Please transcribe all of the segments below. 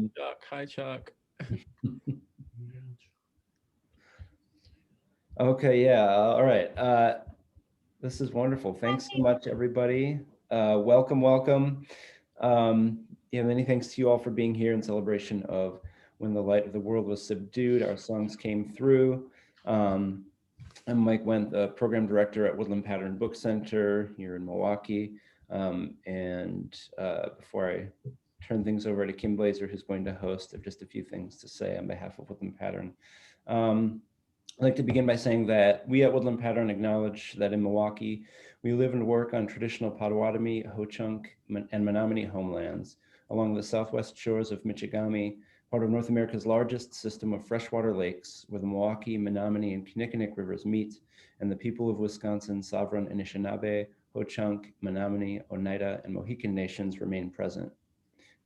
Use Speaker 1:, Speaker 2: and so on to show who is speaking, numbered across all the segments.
Speaker 1: Chuck. Hi, Chuck.
Speaker 2: Okay, yeah, all right. This is wonderful. Thanks so much, everybody. Welcome, welcome. Yeah, many thanks to you all for being here in celebration of When the Light of the World Was Subdued. Our songs came through. I'm Mike Wendt, the program director at Woodland Pattern Book Center here in Milwaukee. Before I turn things over to Kim Blazer, who's going to host, I have just a few things to say on behalf of Woodland Pattern. I'd like to begin by saying that we at Woodland Pattern acknowledge that in Milwaukee, we live and work on traditional Potawatomi, Ho-Chunk, and Menominee homelands along the southwest shores of Michigami, part of North America's largest system of freshwater lakes, where the Milwaukee, Menominee, and Kinnickinnic rivers meet, and the people of Wisconsin's sovereign Anishinaabe, Ho-Chunk, Menominee, Oneida, and Mohican nations remain present.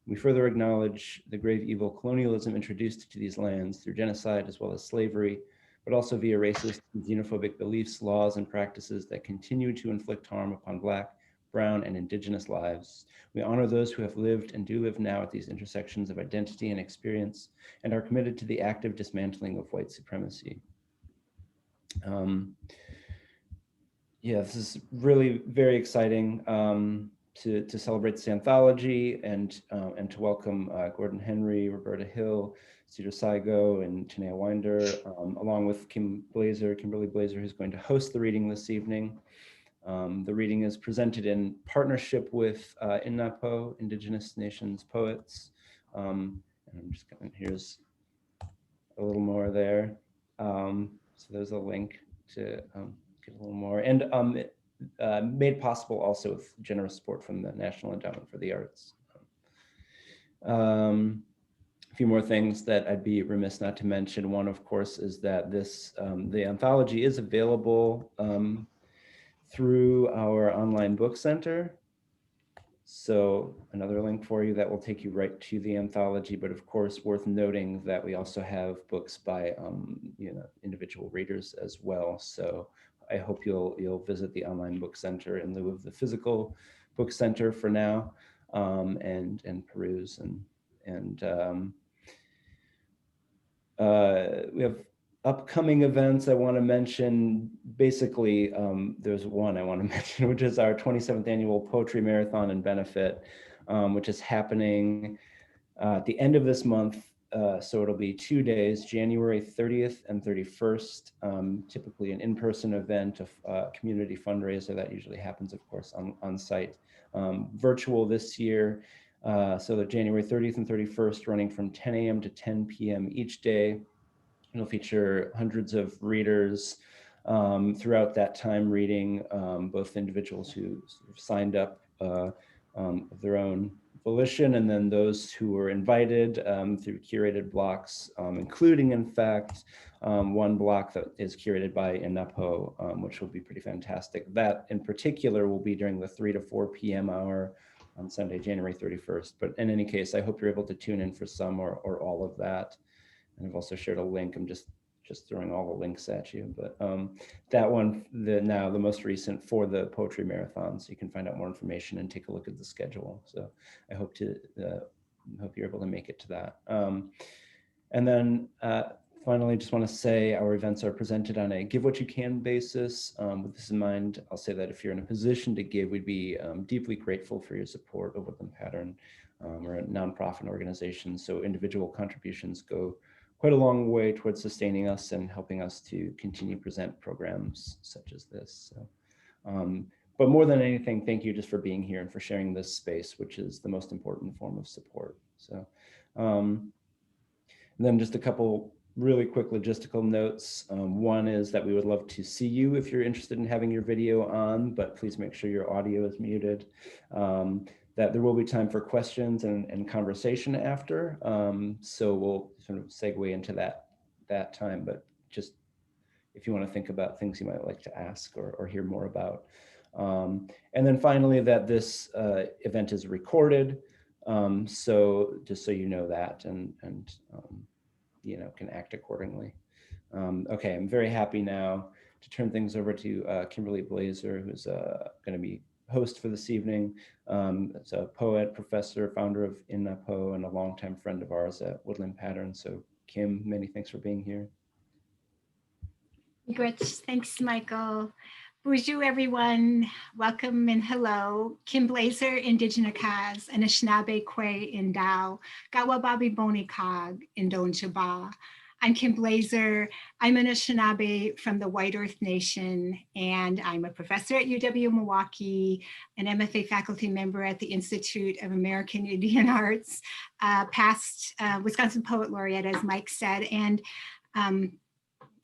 Speaker 2: We further acknowledge the grave evil colonialism introduced to these lands through genocide as well as slavery, but also via racist and xenophobic beliefs, laws, and practices that continue to inflict harm upon Black, Brown, and Indigenous lives. We honor those who have lived and do live now at these intersections of identity and experience, and are committed to the active dismantling of white supremacy. Yeah, this is really very exciting to celebrate this anthology and to welcome Gordon Henry, Roberta Hill, Cedar Saigo, and Tanaya Winder, along with Kimberly Blazer, who's going to host the reading this evening. The reading is presented in partnership with INNAPO, Indigenous Nations Poets. And I'm just going, here's a little more there. So there's a link to get a little more. And made possible also with generous support from the National Endowment for the Arts. A few more things that I'd be remiss not to mention. One, of course, is that the anthology is available through our online book center. So another link for you that will take you right to the anthology, but of course worth noting that we also have books by individual readers as well. So I hope you'll visit the online book center in lieu of the physical book center for now, and peruse we have upcoming events I want to mention. Basically, there's one I want to mention, which is our 27th annual Poetry Marathon and Benefit, which is happening at the end of this month. So it'll be 2 days, January 30th and 31st, typically an in-person event, a community fundraiser that usually happens, of course, on site. Virtual this year, so the January 30th and 31st, running from 10 a.m. to 10 p.m. each day. It'll feature hundreds of readers throughout that time, reading both individuals who sort of signed up of their own volition, and then those who were invited through curated blocks, including, in fact, one block that is curated by INNAPO, which will be pretty fantastic. That in particular will be during the 3 to 4 p.m. hour on Sunday, January 31st. But in any case, I hope you're able to tune in for some or all of that. And I've also shared a link. I'm just throwing all the links at you, but that one, the most recent for the Poetry Marathon, so you can find out more information and take a look at the schedule. So I hope you're able to make it to that. And then finally, just want to say our events are presented on a give what you can basis. With this in mind, I'll say that if you're in a position to give, we'd be deeply grateful for your support of Woodland Pattern. We're a nonprofit organization, so individual contributions go quite a long way towards sustaining us and helping us to continue present programs such as this. So, but more than anything, thank you just for being here and for sharing this space, which is the most important form of support. So, and then just a couple really quick logistical notes. One is that we would love to see you if you're interested in having your video on, but please make sure your audio is muted. That there will be time for questions and conversation after. So we'll sort of segue into that time, but just if you want to think about things you might like to ask or hear more about. And then finally, that this event is recorded. So just so you know that and can act accordingly. Okay, I'm very happy now to turn things over to Kimberly Blazer, who's going to be host for this evening. It's a poet, professor, founder of INNAPO, and a longtime friend of ours at Woodland Pattern. So Kim, many thanks for being here.
Speaker 1: Great, thanks, Michael. Bonjour, everyone. Welcome and hello. Kim Blazer, Indigenous Kaz, Anishinaabe Kwe Indao, Gawababi Boni Kag, Indon Chaba. I'm Kim Blazer. I'm an Anishinaabe from the White Earth Nation, and I'm a professor at UW-Milwaukee, an MFA faculty member at the Institute of American Indian Arts, past Wisconsin Poet Laureate, as Mike said, and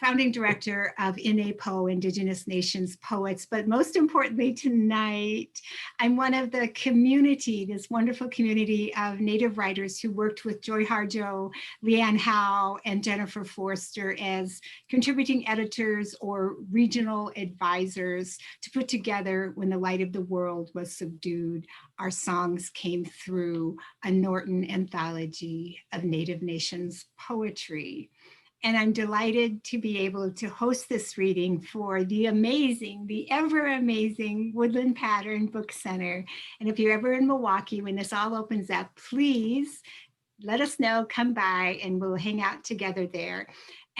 Speaker 1: founding director of INNAPO, Indigenous Nations Poets. But most importantly tonight, I'm one of the community, this wonderful community of Native writers who worked with Joy Harjo, Leanne Howe, and Jennifer Foerster as contributing editors or regional advisors to put together When the Light of the World Was Subdued. Our songs came through a Norton anthology of Native Nations poetry. And I'm delighted to be able to host this reading for the amazing, the ever amazing Woodland Pattern Book Center. And if you're ever in Milwaukee, when this all opens up, please let us know, come by, and we'll hang out together there.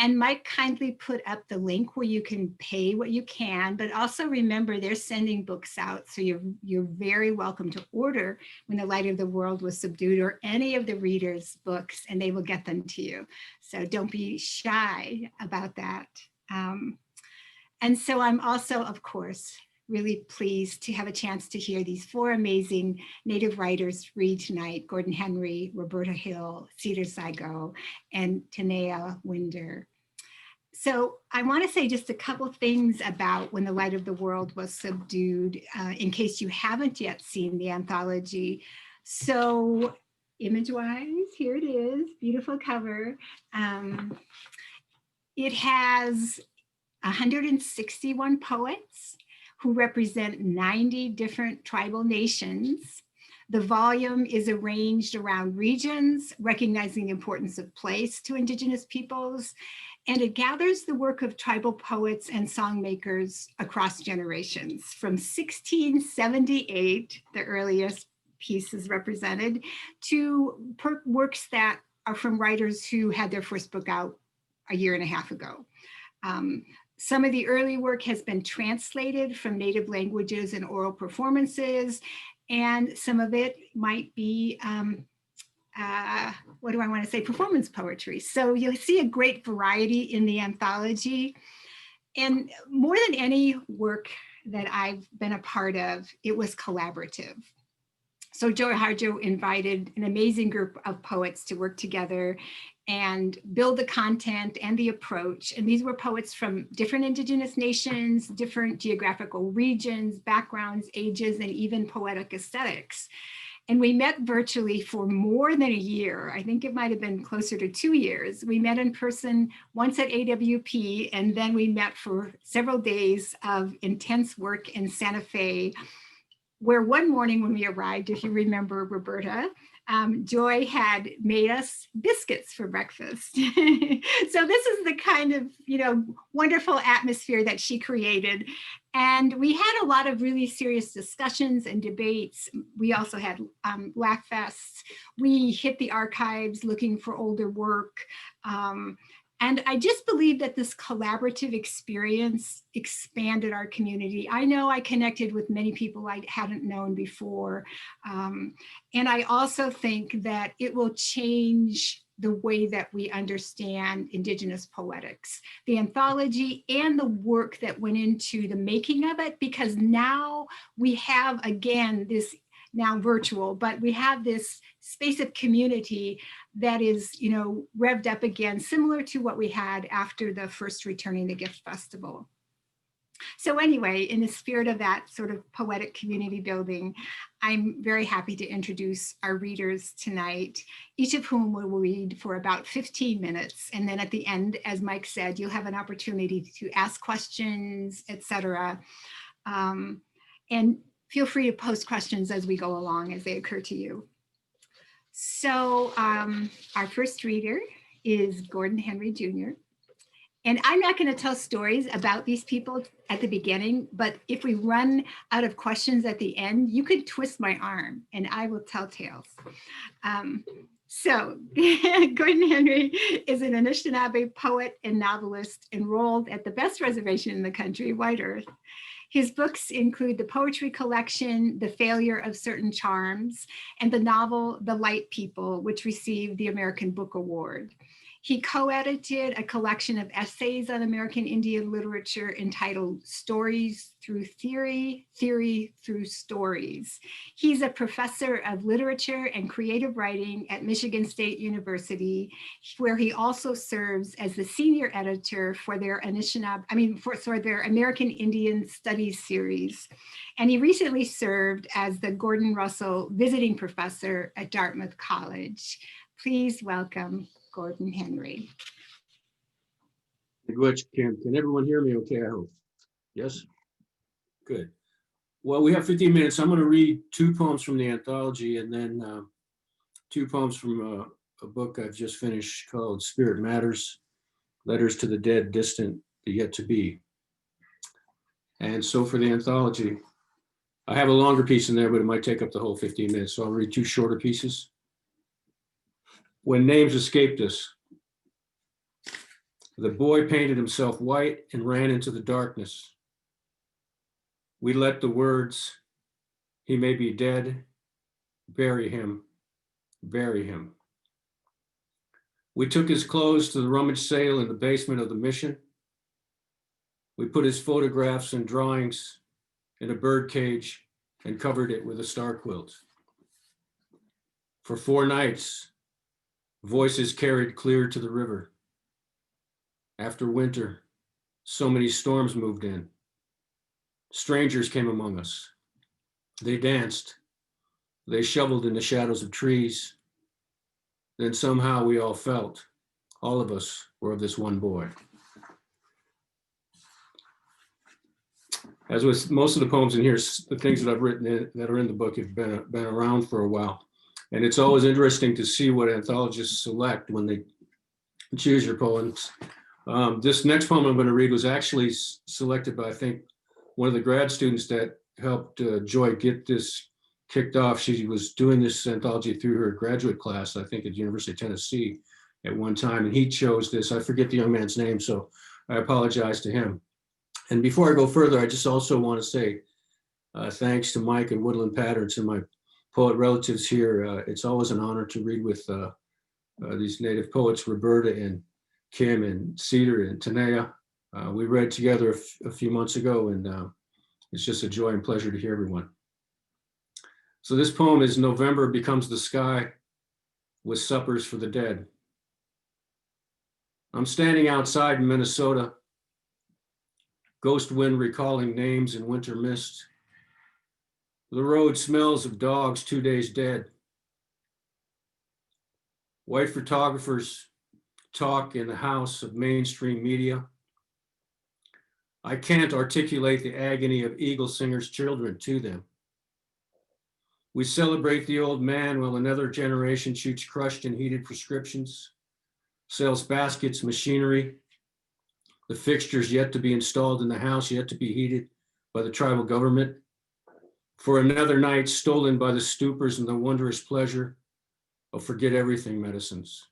Speaker 1: And Mike kindly put up the link where you can pay what you can, but also remember they're sending books out. So you're very welcome to order When the Light of the World Was Subdued or any of the readers' books, and they will get them to you. So don't be shy about that. And so I'm also, of course, really pleased to have a chance to hear these four amazing Native writers read tonight: Gordon Henry, Roberta Hill, Cedar Saigo, and Tanaya Winder. So I want to say just a couple things about When the Light of the World Was Subdued, in case you haven't yet seen the anthology. So image-wise, here it is, beautiful cover. It has 161 poets who represent 90 different tribal nations. The volume is arranged around regions, recognizing the importance of place to Indigenous peoples, and it gathers the work of tribal poets and songmakers across generations, from 1678, the earliest piece is represented, to works that are from writers who had their first book out a year and a half ago. Some of the early work has been translated from Native languages and oral performances, and some of it might be, what do I want to say, performance poetry. So you'll see a great variety in the anthology. And more than any work that I've been a part of, it was collaborative. So Joy Harjo invited an amazing group of poets to work together and build the content and the approach. And these were poets from different Indigenous nations, different geographical regions, backgrounds, ages, and even poetic aesthetics. And we met virtually for more than a year. I think it might have been closer to 2 years. We met in person once at AWP, and then we met for several days of intense work in Santa Fe, where one morning when we arrived, if you remember, Roberta, Joy had made us biscuits for breakfast. So this is the kind of, wonderful atmosphere that she created. And we had a lot of really serious discussions and debates. We also had laugh fests. We hit the archives looking for older work. And I just believe that this collaborative experience expanded our community. I know I connected with many people I hadn't known before. And I also think that it will change the way that we understand Indigenous poetics, the anthology, and the work that went into the making of it, because now we have, again, this now virtual, but we have this space of community that is, revved up again, similar to what we had after the first Returning the Gift Festival. So anyway, in the spirit of that sort of poetic community building, I'm very happy to introduce our readers tonight, each of whom will read for about 15 minutes. And then at the end, as Mike said, you'll have an opportunity to ask questions, etc. And feel free to post questions as we go along, as they occur to you. So our first reader is Gordon Henry Jr. And I'm not going to tell stories about these people at the beginning, but if we run out of questions at the end, you could twist my arm and I will tell tales. So Gordon Henry is an Anishinaabe poet and novelist enrolled at the best reservation in the country, White Earth. His books include the poetry collection, The Failure of Certain Charms, and the novel, The Light People, which received the American Book Award. He co-edited a collection of essays on American Indian literature entitled Stories Through Theory, Theory Through Stories. He's a professor of literature and creative writing at Michigan State University, where he also serves as the senior editor for their for their American Indian Studies series. And he recently served as the Gordon Russell visiting professor at Dartmouth College. Please welcome Gordon Henry.
Speaker 3: Can everyone hear me okay, I hope? Yes? Good. Well, we have 15 minutes. I'm going to read 2 poems from the anthology and then 2 poems from a book I've just finished called Spirit Matters, Letters to the Dead, Distant, the Yet to Be. And so for the anthology, I have a longer piece in there, but it might take up the whole 15 minutes. So I'll read 2 shorter pieces. When names escaped us, the boy painted himself white and ran into the darkness. We let the words, he may be dead, bury him, bury him. We took his clothes to the rummage sale in the basement of the mission. We put his photographs and drawings in a bird cage and covered it with a star quilt. For 4 nights, voices carried clear to the river. After winter, so many storms moved in. Strangers came among us. They danced. They shoveled in the shadows of trees. Then somehow we all felt, all of us were of this one boy. As with most of the poems in here, the things that I've written that are in the book have been around for a while. And it's always interesting to see what anthologists select when they choose your poems. This next poem I'm going to read was actually selected by, I think, one of the grad students that helped Joy get this kicked off. She was doing this anthology through her graduate class, I think at the University of Tennessee at one time, and he chose this. I forget the young man's name, so I apologize to him. And before I go further, I just also want to say thanks to Mike and Woodland Patterns and my poet relatives here. It's always an honor to read with these native poets, Roberta and Kim and Cedar and Tanaya. We read together a few months ago, and it's just a joy and pleasure to hear everyone. So this poem is November Becomes the Sky with Suppers for the Dead. I'm standing outside in Minnesota, ghost wind recalling names in winter mist. The road smells of dogs 2 days dead. White photographers talk in the house of mainstream media. I can't articulate the agony of Eagle Singer's children to them. We celebrate the old man while another generation shoots crushed and heated prescriptions, sells baskets, machinery, the fixtures yet to be installed in the house, yet to be heated by the tribal government, for another night stolen by the stupors and the wondrous pleasure of forget everything medicines.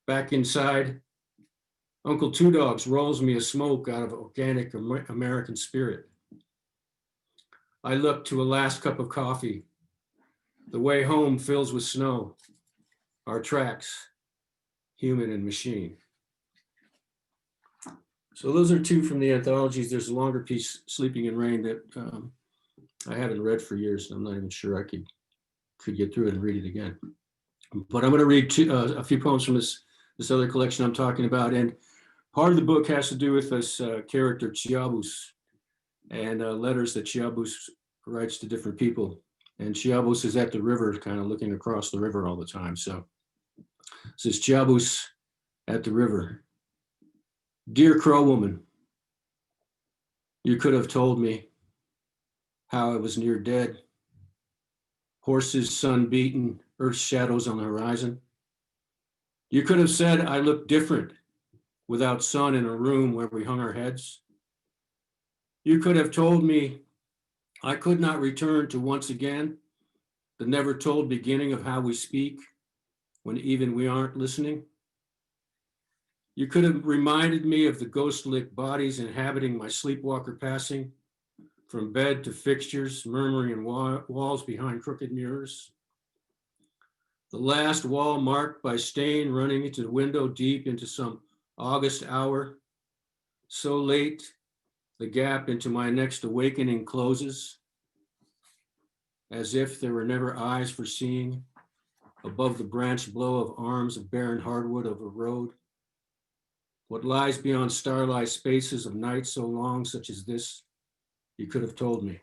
Speaker 3: Back inside, Uncle Two Dogs rolls me a smoke out of organic American spirit. I look to a last cup of coffee. The way home fills with snow, our tracks, human and machine. So those are 2 from the anthologies. There's a longer piece, Sleeping in Rain, that I haven't read for years. I'm not even sure I could get through it and read it again. But I'm going to read a few poems from this other collection I'm talking about. And part of the book has to do with this character, Chiabus, and letters that Chiabus writes to different people. And Chiabus is at the river, kind of looking across the river all the time. So it says, Chiabus at the river. Dear Crow Woman, you could have told me how I was near dead. Horses, sun beaten, earth's shadows on the horizon. You could have said I looked different without sun in a room where we hung our heads. You could have told me I could not return to once again the never told beginning of how we speak when even we aren't listening. You could have reminded me of the ghost-lit bodies inhabiting my sleepwalker passing from bed to fixtures, murmuring in walls behind crooked mirrors. The last wall marked by stain running into the window deep into some August hour, so late the gap into my next awakening closes, as if there were never eyes for seeing, above the branch blow of arms of barren hardwood of a road. What lies beyond starlight spaces of night so long, such as this, you could have told me.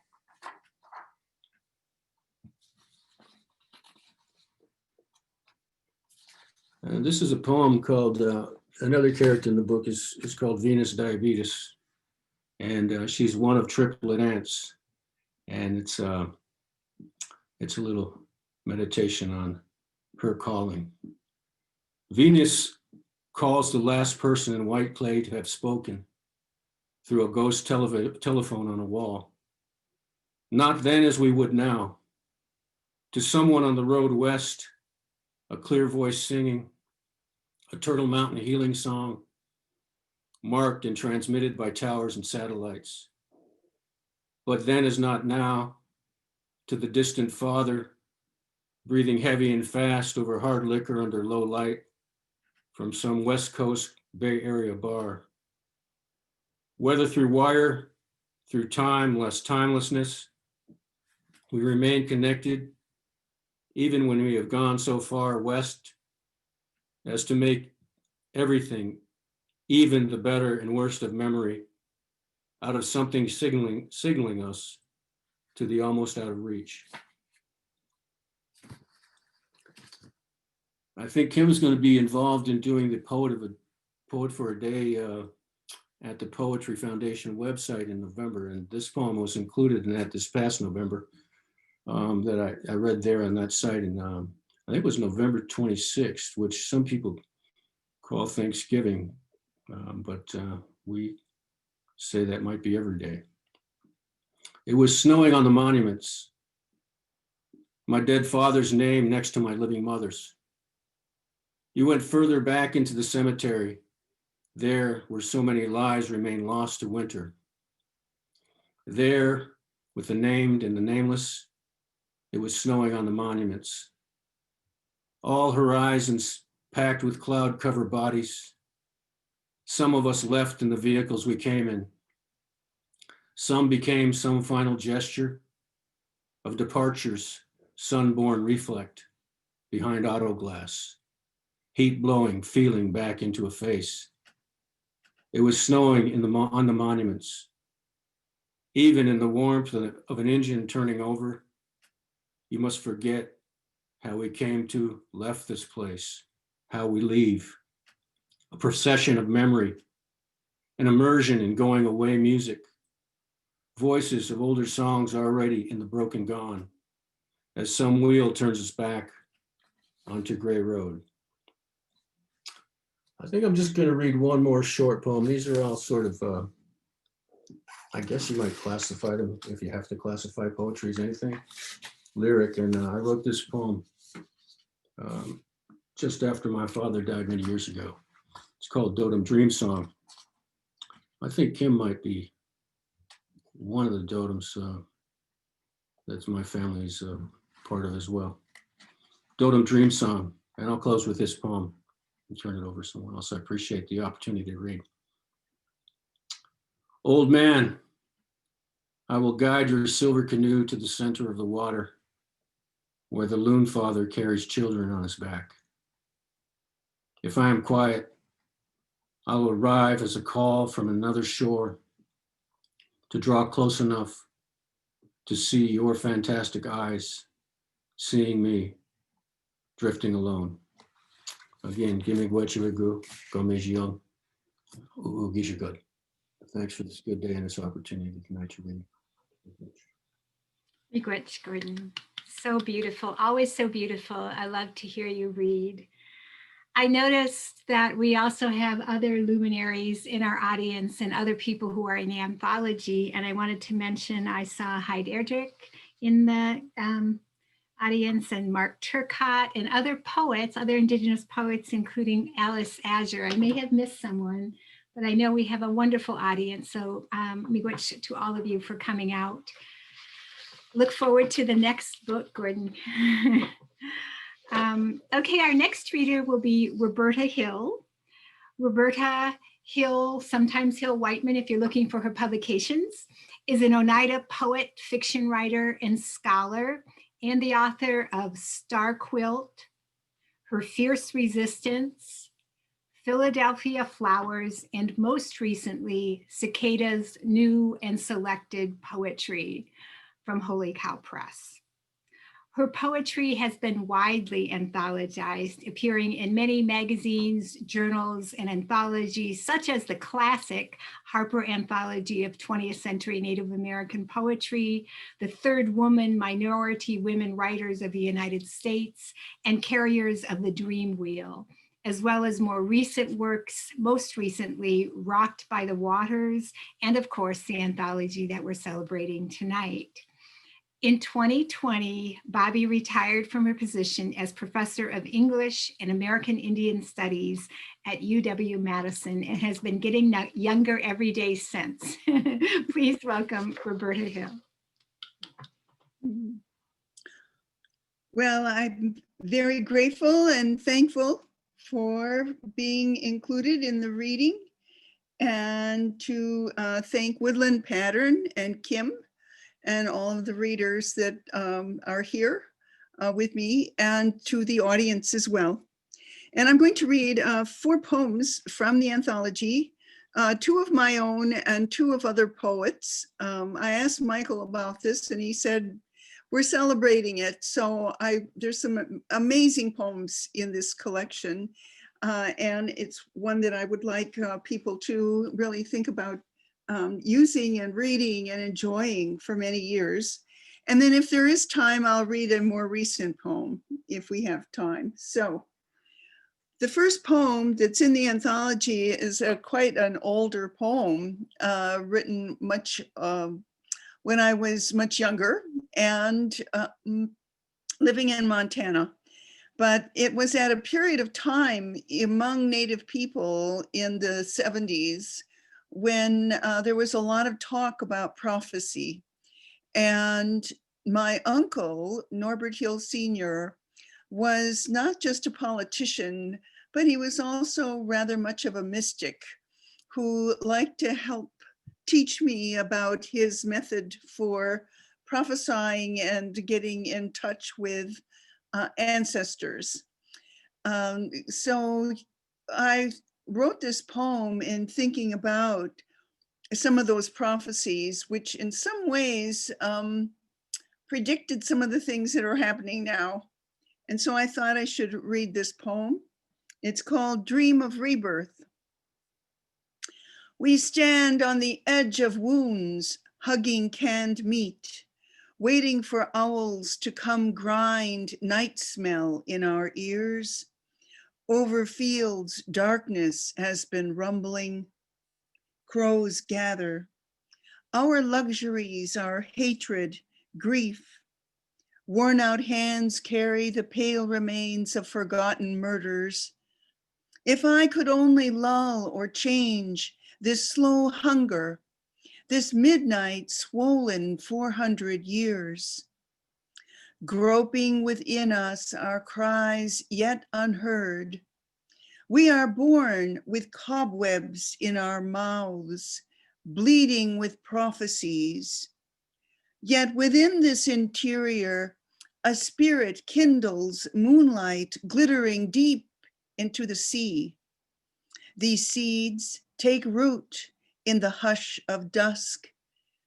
Speaker 3: And this is a poem called, another character in the book is called Venus Diabetes. And she's one of triplet aunts. And it's a little meditation on her calling. Venus calls the last person in white clay to have spoken through a ghost telephone on a wall. Not then as we would now. To someone on the road west, a clear voice singing a Turtle Mountain healing song, marked and transmitted by towers and satellites. But then as not now, to the distant father, breathing heavy and fast over hard liquor under low light from some West Coast Bay Area bar. Whether through wire, through time, less timelessness, we remain connected, even when we have gone so far west as to make everything, even the better and worst of memory, out of something signaling us to the almost out of reach. I think Kim's going to be involved in doing the Poet for a Day at the Poetry Foundation website in November, and this poem was included in that this past November that I read there on that site, and I think it was November 26th, which some people call Thanksgiving, but we say that might be every day. It was snowing on the monuments, my dead father's name next to my living mother's. You went further back into the cemetery, there where so many lives remain lost to winter. There, with the named and the nameless, it was snowing on the monuments. All horizons packed with cloud-covered bodies. Some of us left in the vehicles we came in. Some became some final gesture of departures, sunborn reflect behind auto glass, heat blowing, feeling back into a face. It was snowing on the monuments. Even in the warmth of an engine turning over, you must forget how we came to, left this place, how we leave. A procession of memory, an immersion in going away music, voices of older songs already in the broken gone, as some wheel turns us back onto Gray Road. I think I'm just going to read one more short poem. These are all sort of, I guess you might classify them, if you have to classify poetry as anything, lyric. And I wrote this poem just after my father died many years ago. It's called Dotem Dream Song. I think Kim might be one of the Dotems that's my family's part of as well. Dotem Dream Song, and I'll close with this poem and turn it over to someone else. I appreciate the opportunity to read. Old man, I will guide your silver canoe to the center of the water where the loon father carries children on his back. If I am quiet, I will arrive as a call from another shore to draw close enough to see your fantastic eyes, seeing me drifting alone. Again, Gimig Wechiwigu, Gomejion, Ugishigud. Thanks for this good day and this opportunity tonight to read.
Speaker 1: Miigwech, Gordon. So beautiful, always so beautiful. I love to hear you read. I noticed that we also have other luminaries in our audience and other people who are in the anthology. And I wanted to mention, I saw Hyde Erdrich in the audience, and Mark Turcott, and other poets, other Indigenous poets, including Alice Azure. I may have missed someone, but I know we have a wonderful audience. So miigwech to all of you for coming out. Look forward to the next book, Gordon. Okay, our next reader will be Roberta Hill. Roberta Hill, sometimes Hill Whiteman, if you're looking for her publications, is an Oneida poet, fiction writer, and scholar, and the author of Star Quilt, Her Fierce Resistance, Philadelphia Flowers, and most recently, Cicada's New and Selected Poetry from Holy Cow Press. Her poetry has been widely anthologized, appearing in many magazines, journals, and anthologies, such as the classic Harper Anthology of 20th Century Native American Poetry, The Third Woman, Minority Women Writers of the United States, and Carriers of the Dream Wheel, as well as more recent works, most recently Rocked by the Waters, and of course, the anthology that we're celebrating tonight. In 2020, Bobby retired from her position as Professor of English and American Indian Studies at UW-Madison and has been getting younger every day since. Please welcome Roberta Hill.
Speaker 4: Well, I'm very grateful and thankful for being included in the reading, and to thank Woodland Pattern and Kim and all of the readers that are here with me, and to the audience as well. And I'm going to read 4 poems from the anthology, 2 of my own and 2 of other poets. I asked Michael about this and he said, we're celebrating it. So there's some amazing poems in this collection. And it's one that I would like people to really think about using and reading and enjoying for many years. And then if there is time, I'll read a more recent poem if we have time. So the first poem that's in the anthology is quite an older poem written much when I was much younger and living in Montana. But it was at a period of time among Native people in the 70s when there was a lot of talk about prophecy. And my uncle, Norbert Hill Sr., was not just a politician, but he was also rather much of a mystic who liked to help teach me about his method for prophesying and getting in touch with ancestors. So I wrote this poem in thinking about some of those prophecies, which in some ways predicted some of the things that are happening now. And so I thought I should read this poem. It's called Dream of Rebirth. We stand on the edge of wounds, hugging canned meat, waiting for owls to come grind night smell in our ears. Over fields, darkness has been rumbling. Crows gather. Our luxuries are hatred, grief. Worn out hands carry the pale remains of forgotten murders. If I could only lull or change this slow hunger, this midnight swollen 400 years. Groping within us are cries yet unheard. We are born with cobwebs in our mouths, bleeding with prophecies. Yet within this interior, a spirit kindles moonlight glittering deep into the sea. These seeds take root in the hush of dusk.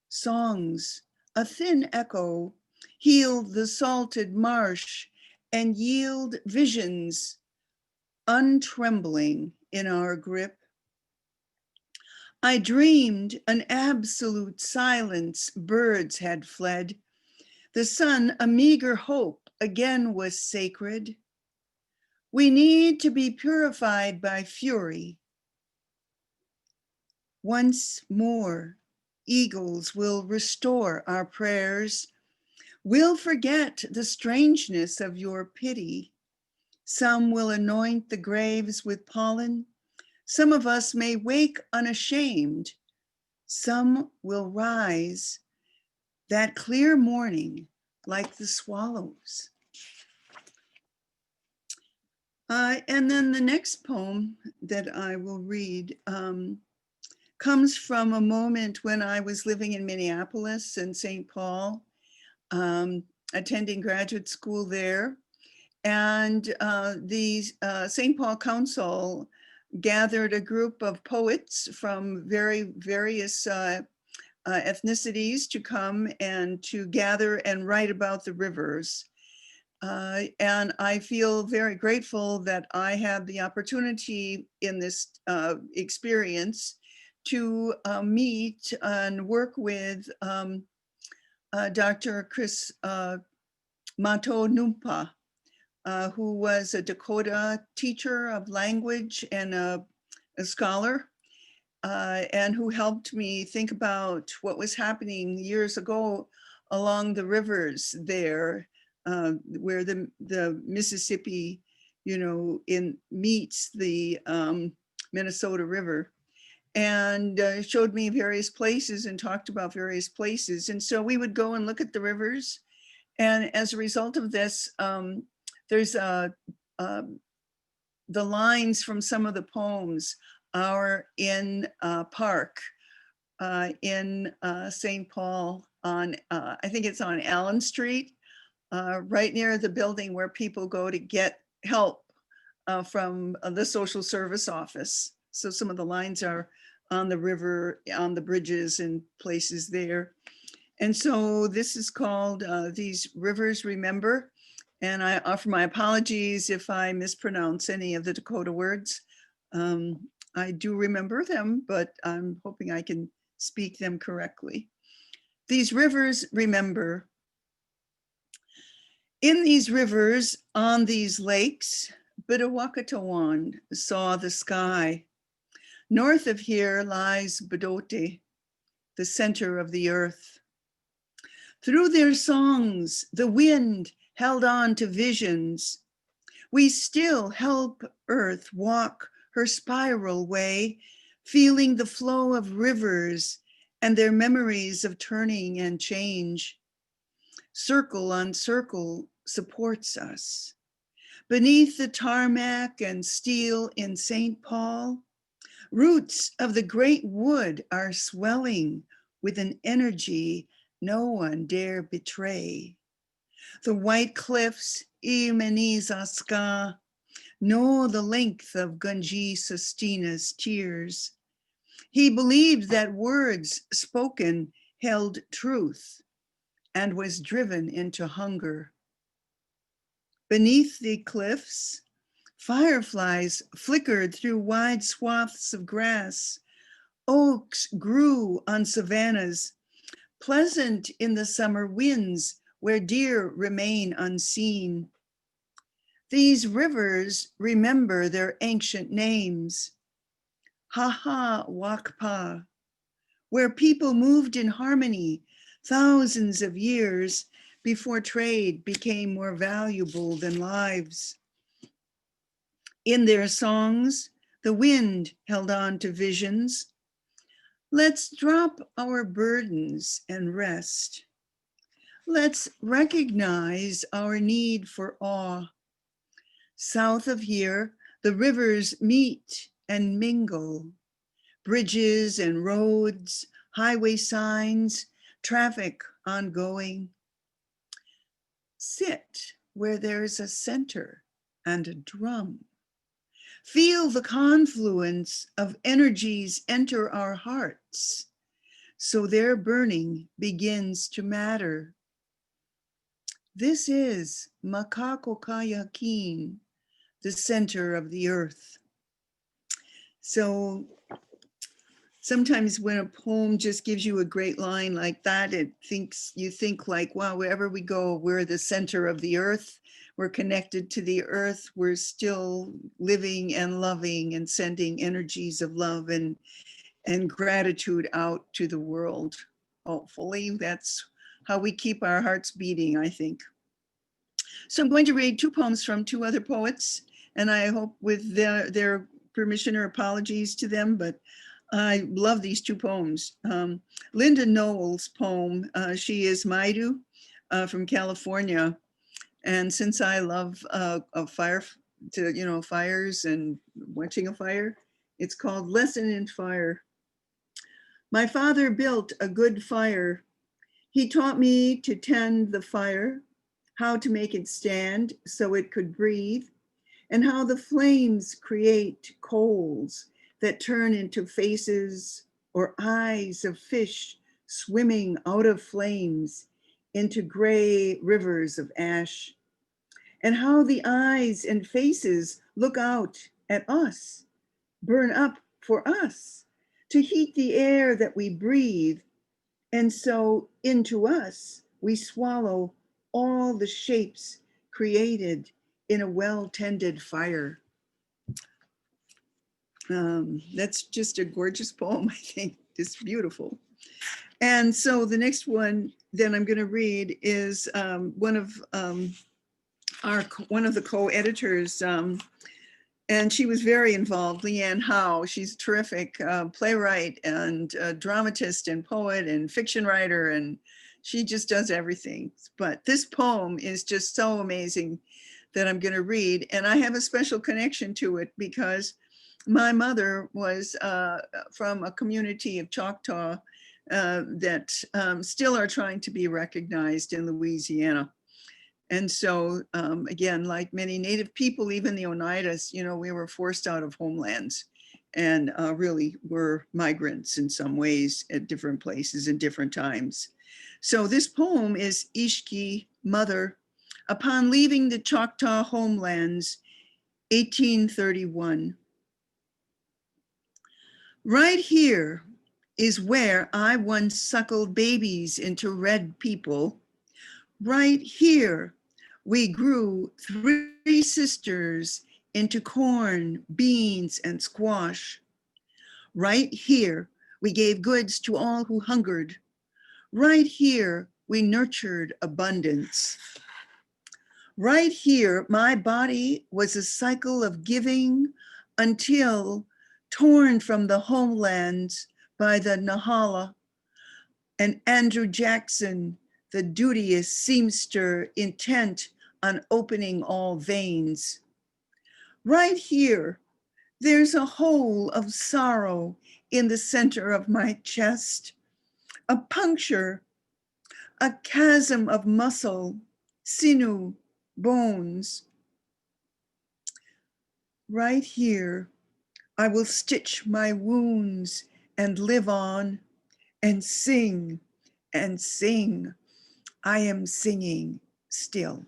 Speaker 4: Songs, a thin echo, heal the salted marsh and yield visions, untrembling in our grip. I dreamed an absolute silence, birds had fled. The sun, a meager hope, again was sacred. We need to be purified by fury. Once more, eagles will restore our prayers. We'll forget the strangeness of your pity. Some will anoint the graves with pollen. Some of us may wake unashamed. Some will rise that clear morning like the swallows. And then the next poem that I will read comes from a moment when I was living in Minneapolis and St. Paul, attending graduate school there. And the St. Paul Council gathered a group of poets from various ethnicities to come and to gather and write about the rivers. And I feel very grateful that I had the opportunity in this experience to meet and work with Dr. Chris Mato Numpa, who was a Dakota teacher of language and a scholar, and who helped me think about what was happening years ago along the rivers there, where the Mississippi, meets the Minnesota River, and showed me various places and talked about various places. And so we would go and look at the rivers. And as a result of this, there's the lines from some of the poems are in a park in St. Paul on, I think it's on Allen Street, right near the building where people go to get help from the social service office. So some of the lines are on the river, on the bridges and places there. And so this is called These Rivers Remember. And I offer my apologies if I mispronounce any of the Dakota words. I do remember them, but I'm hoping I can speak them correctly. These rivers remember. In these rivers, on these lakes, Biddawakatawan saw the sky. North of here lies Bedote, the center of the earth. Through their songs, the wind held on to visions. We still help Earth walk her spiral way, feeling the flow of rivers and their memories of turning and change. Circle on circle supports us. Beneath the tarmac and steel in St. Paul, roots of the great wood are swelling with an energy no one dare betray. The white cliffs, Imenizaska, know the length of Gunji Sestina's tears. He believed that words spoken held truth and was driven into hunger. Beneath the cliffs, fireflies flickered through wide swaths of grass. Oaks grew on savannas, pleasant in the summer winds where deer remain unseen. These rivers remember their ancient names. Haha Wakpa, where people moved in harmony thousands of years before trade became more valuable than lives. In their songs, the wind held on to visions. Let's drop our burdens and rest. Let's recognize our need for awe. South of here, the rivers meet and mingle. Bridges and roads, highway signs, traffic ongoing. Sit where there's a center and a drum. Feel the confluence of energies enter our hearts, so their burning begins to matter. This is Makakokayakin, the center of the earth. So sometimes when a poem just gives you a great line like that, you think like, wow, wherever we go, we're the center of the earth. We're connected to the earth. We're still living and loving and sending energies of love and gratitude out to the world. Hopefully that's how we keep our hearts beating, I think. So I'm going to read two poems from two other poets, and I hope with their permission or apologies to them, but I love these two poems. Linda Knowles' poem, she is Maidu from California. And since I love fires and watching a fire, it's called Lesson in Fire. My father built a good fire. He taught me to tend the fire, how to make it stand so it could breathe, and how the flames create coals that turn into faces or eyes of fish swimming out of flames into gray rivers of ash, and how the eyes and faces look out at us, burn up for us, to heat the air that we breathe, and so into us we swallow all the shapes created in a well-tended fire. That's just a gorgeous poem, I think. It's beautiful. And so the next one that I'm going to read is one of the co-editors, and she was very involved, Leanne Howe. She's a terrific playwright and dramatist and poet and fiction writer, and she just does everything. But this poem is just so amazing that I'm going to read, and I have a special connection to it because my mother was from a community of Choctaw that still are trying to be recognized in Louisiana. And so, again, like many Native people, even the Oneidas, we were forced out of homelands and really were migrants in some ways at different places in different times. So this poem is Ishki, Mother, upon leaving the Choctaw homelands, 1831. Right here is where I once suckled babies into red people. Right here, we grew 3 sisters into corn, beans, and squash. Right here, we gave goods to all who hungered. Right here, we nurtured abundance. Right here, my body was a cycle of giving until torn from the homelands by the Nahala and Andrew Jackson, the duteous seamster intent on opening all veins. Right here, there's a hole of sorrow in the center of my chest, a puncture, a chasm of muscle, sinew, bones. Right here, I will stitch my wounds and live on and sing and sing. I am singing still.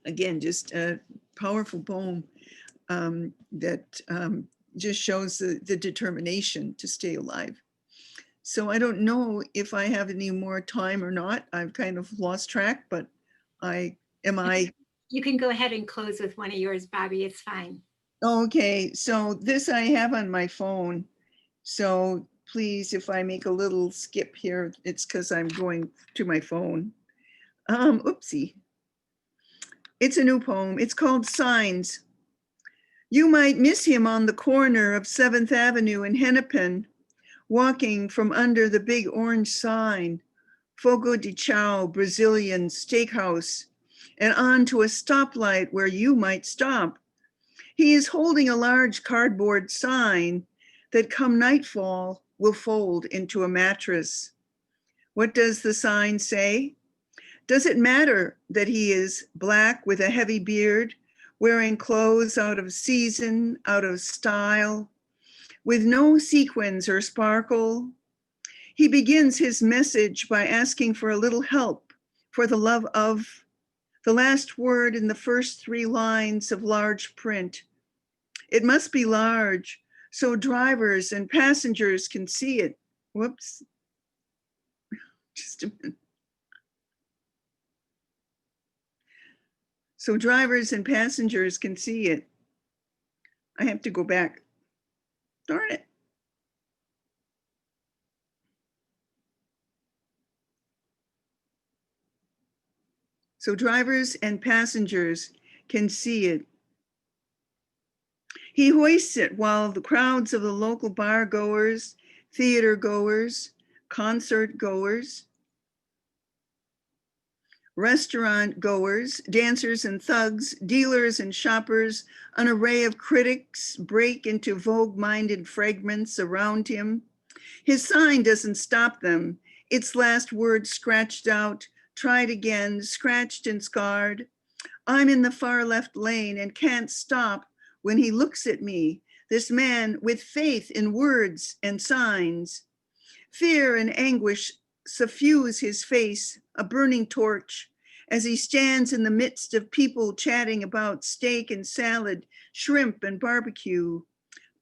Speaker 4: Again, just a powerful poem that just shows the determination to stay alive. So I don't know if I have any more time or not. I've kind of lost track, but
Speaker 1: You can go ahead and close with one of yours, Bobby. It's fine.
Speaker 4: Okay, so this I have on my phone. So please, if I make a little skip here, it's because I'm going to my phone. Oopsie. It's a new poem. It's called Signs. You might miss him on the corner of 7th Avenue in Hennepin, walking from under the big orange sign, Fogo de Chao Brazilian Steakhouse, and on to a stoplight where you might stop. He is holding a large cardboard sign that come nightfall will fold into a mattress. What does the sign say? Does it matter that he is Black with a heavy beard, wearing clothes out of season, out of style, with no sequins or sparkle? He begins his message by asking for a little help, for the love of, the last word in the first 3 lines of large print. It must be large, so drivers and passengers can see it. Whoops. Just a minute. So drivers and passengers can see it. I have to go back. Darn it. So drivers and passengers can see it. He hoists it while the crowds of the local bar goers, theater goers, concert goers, restaurant goers, dancers and thugs, dealers and shoppers, an array of critics break into vogue-minded fragments around him. His sign doesn't stop them. Its last word scratched out, tried again, scratched and scarred. I'm in the far left lane and can't stop when he looks at me, this man with faith in words and signs. Fear and anguish suffuse his face, a burning torch, as he stands in the midst of people chatting about steak and salad, shrimp and barbecue.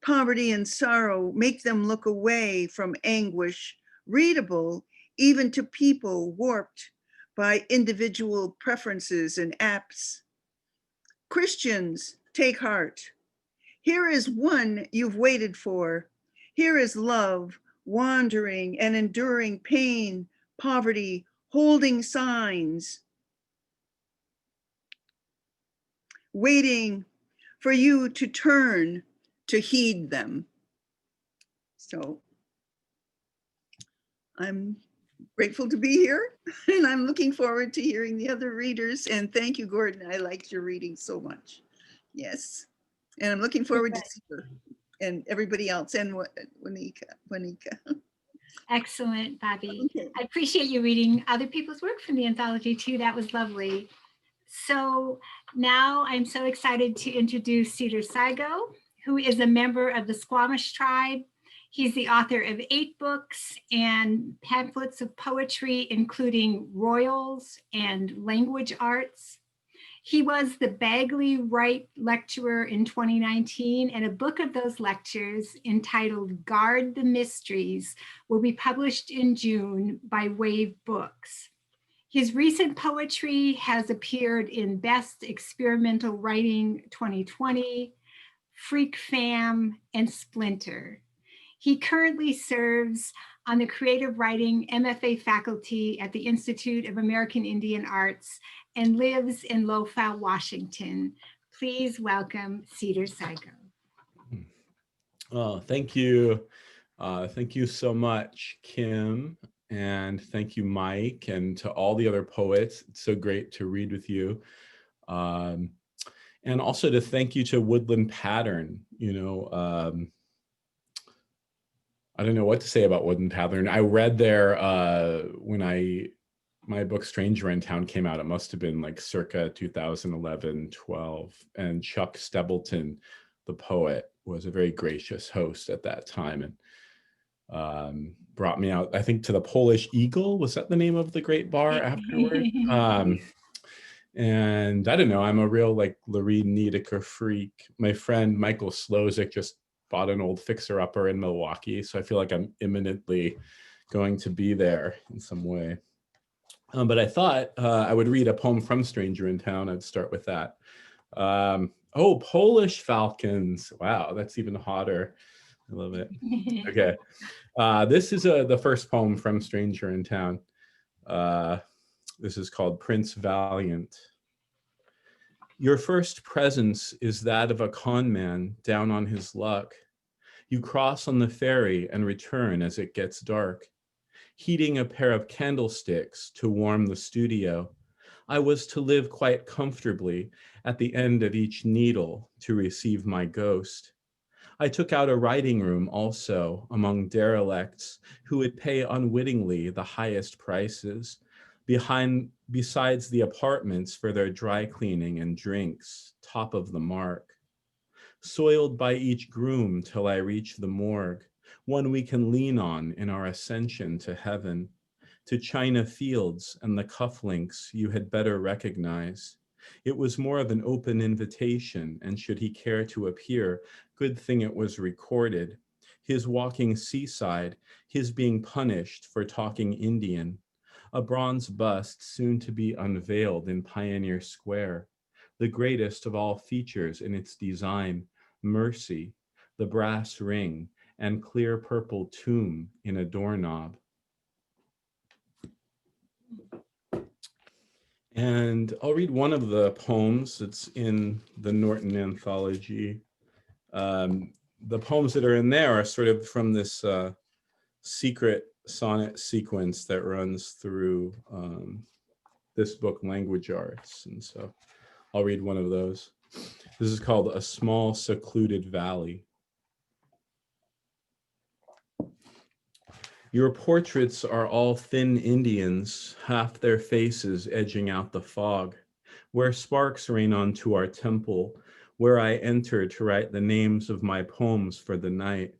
Speaker 4: Poverty and sorrow make them look away from anguish, readable even to people warped by individual preferences and apps. Christians, take heart. Here is one you've waited for. Here is love, wandering and enduring pain, poverty, holding signs, waiting for you to turn to heed them. So I'm grateful to be here and I'm looking forward to hearing the other readers. And thank you, Gordon. I liked your reading so much. Yes. And I'm looking forward to Cedar and everybody else and Juanica.
Speaker 1: Excellent, Bobby.
Speaker 4: Okay.
Speaker 1: I appreciate you reading other people's work from the anthology too. That was lovely. So now I'm so excited to introduce Cedar Saigo, who is a member of the Squamish tribe. He's the author of 8 books and pamphlets of poetry, including Royals and Language Arts. He was the Bagley Wright Lecturer in 2019, and a book of those lectures entitled Guard the Mysteries will be published in June by Wave Books. His recent poetry has appeared in Best Experimental Writing 2020, Freak Fam, and Splinter. He currently serves on the Creative Writing MFA faculty at the Institute of American Indian Arts and lives in Lowell, Washington. Please welcome Cedar Psycho.
Speaker 5: Oh, thank you. Thank you so much, Kim. And thank you, Mike, and to all the other poets. It's so great to read with you. And also to thank you to Woodland Pattern. You know, I don't know what to say about Woodland Pattern. I read there when my book Stranger in Town came out. It must have been like circa 2011, 12. And Chuck Stebleton, the poet, was a very gracious host at that time and brought me out, I think, to the Polish Eagle. Was that the name of the great bar afterward? And I don't know, I'm a real like Lorene Niedecker freak. My friend Michael Slozik just bought an old fixer-upper in Milwaukee, so I feel like I'm imminently going to be there in some way. But I thought I would read a poem from Stranger in Town. I'd start with that. Oh, Polish falcons. Wow, that's even hotter. I love it. Okay. This is the first poem from Stranger in Town. This is called Prince Valiant. Your first presence is that of a con man down on his luck. You cross on the ferry and return as it gets dark. Heating a pair of candlesticks to warm the studio. I was to live quite comfortably at the end of each needle to receive my ghost. I took out a writing room also among derelicts who would pay unwittingly the highest prices, besides the apartments for their dry cleaning and drinks, top of the mark. Soiled by each groom till I reach the morgue, one we can lean on in our ascension to heaven, to China fields and the cufflinks you had better recognize, It was more of an open invitation, and should he care to appear, good thing it was recorded. His walking seaside, his being punished for talking Indian, a bronze bust soon to be unveiled in Pioneer Square, the greatest of all features in its design, mercy, the brass ring, and clear purple tomb in a doorknob. And I'll read one of the poems that's in the Norton Anthology. The poems that are in there are sort of from this secret sonnet sequence that runs through this book, Language Arts. And so I'll read one of those. This is called A Small Secluded Valley. Your portraits are all thin Indians, half their faces edging out the fog, where sparks rain onto our temple, where I enter to write the names of my poems for the night,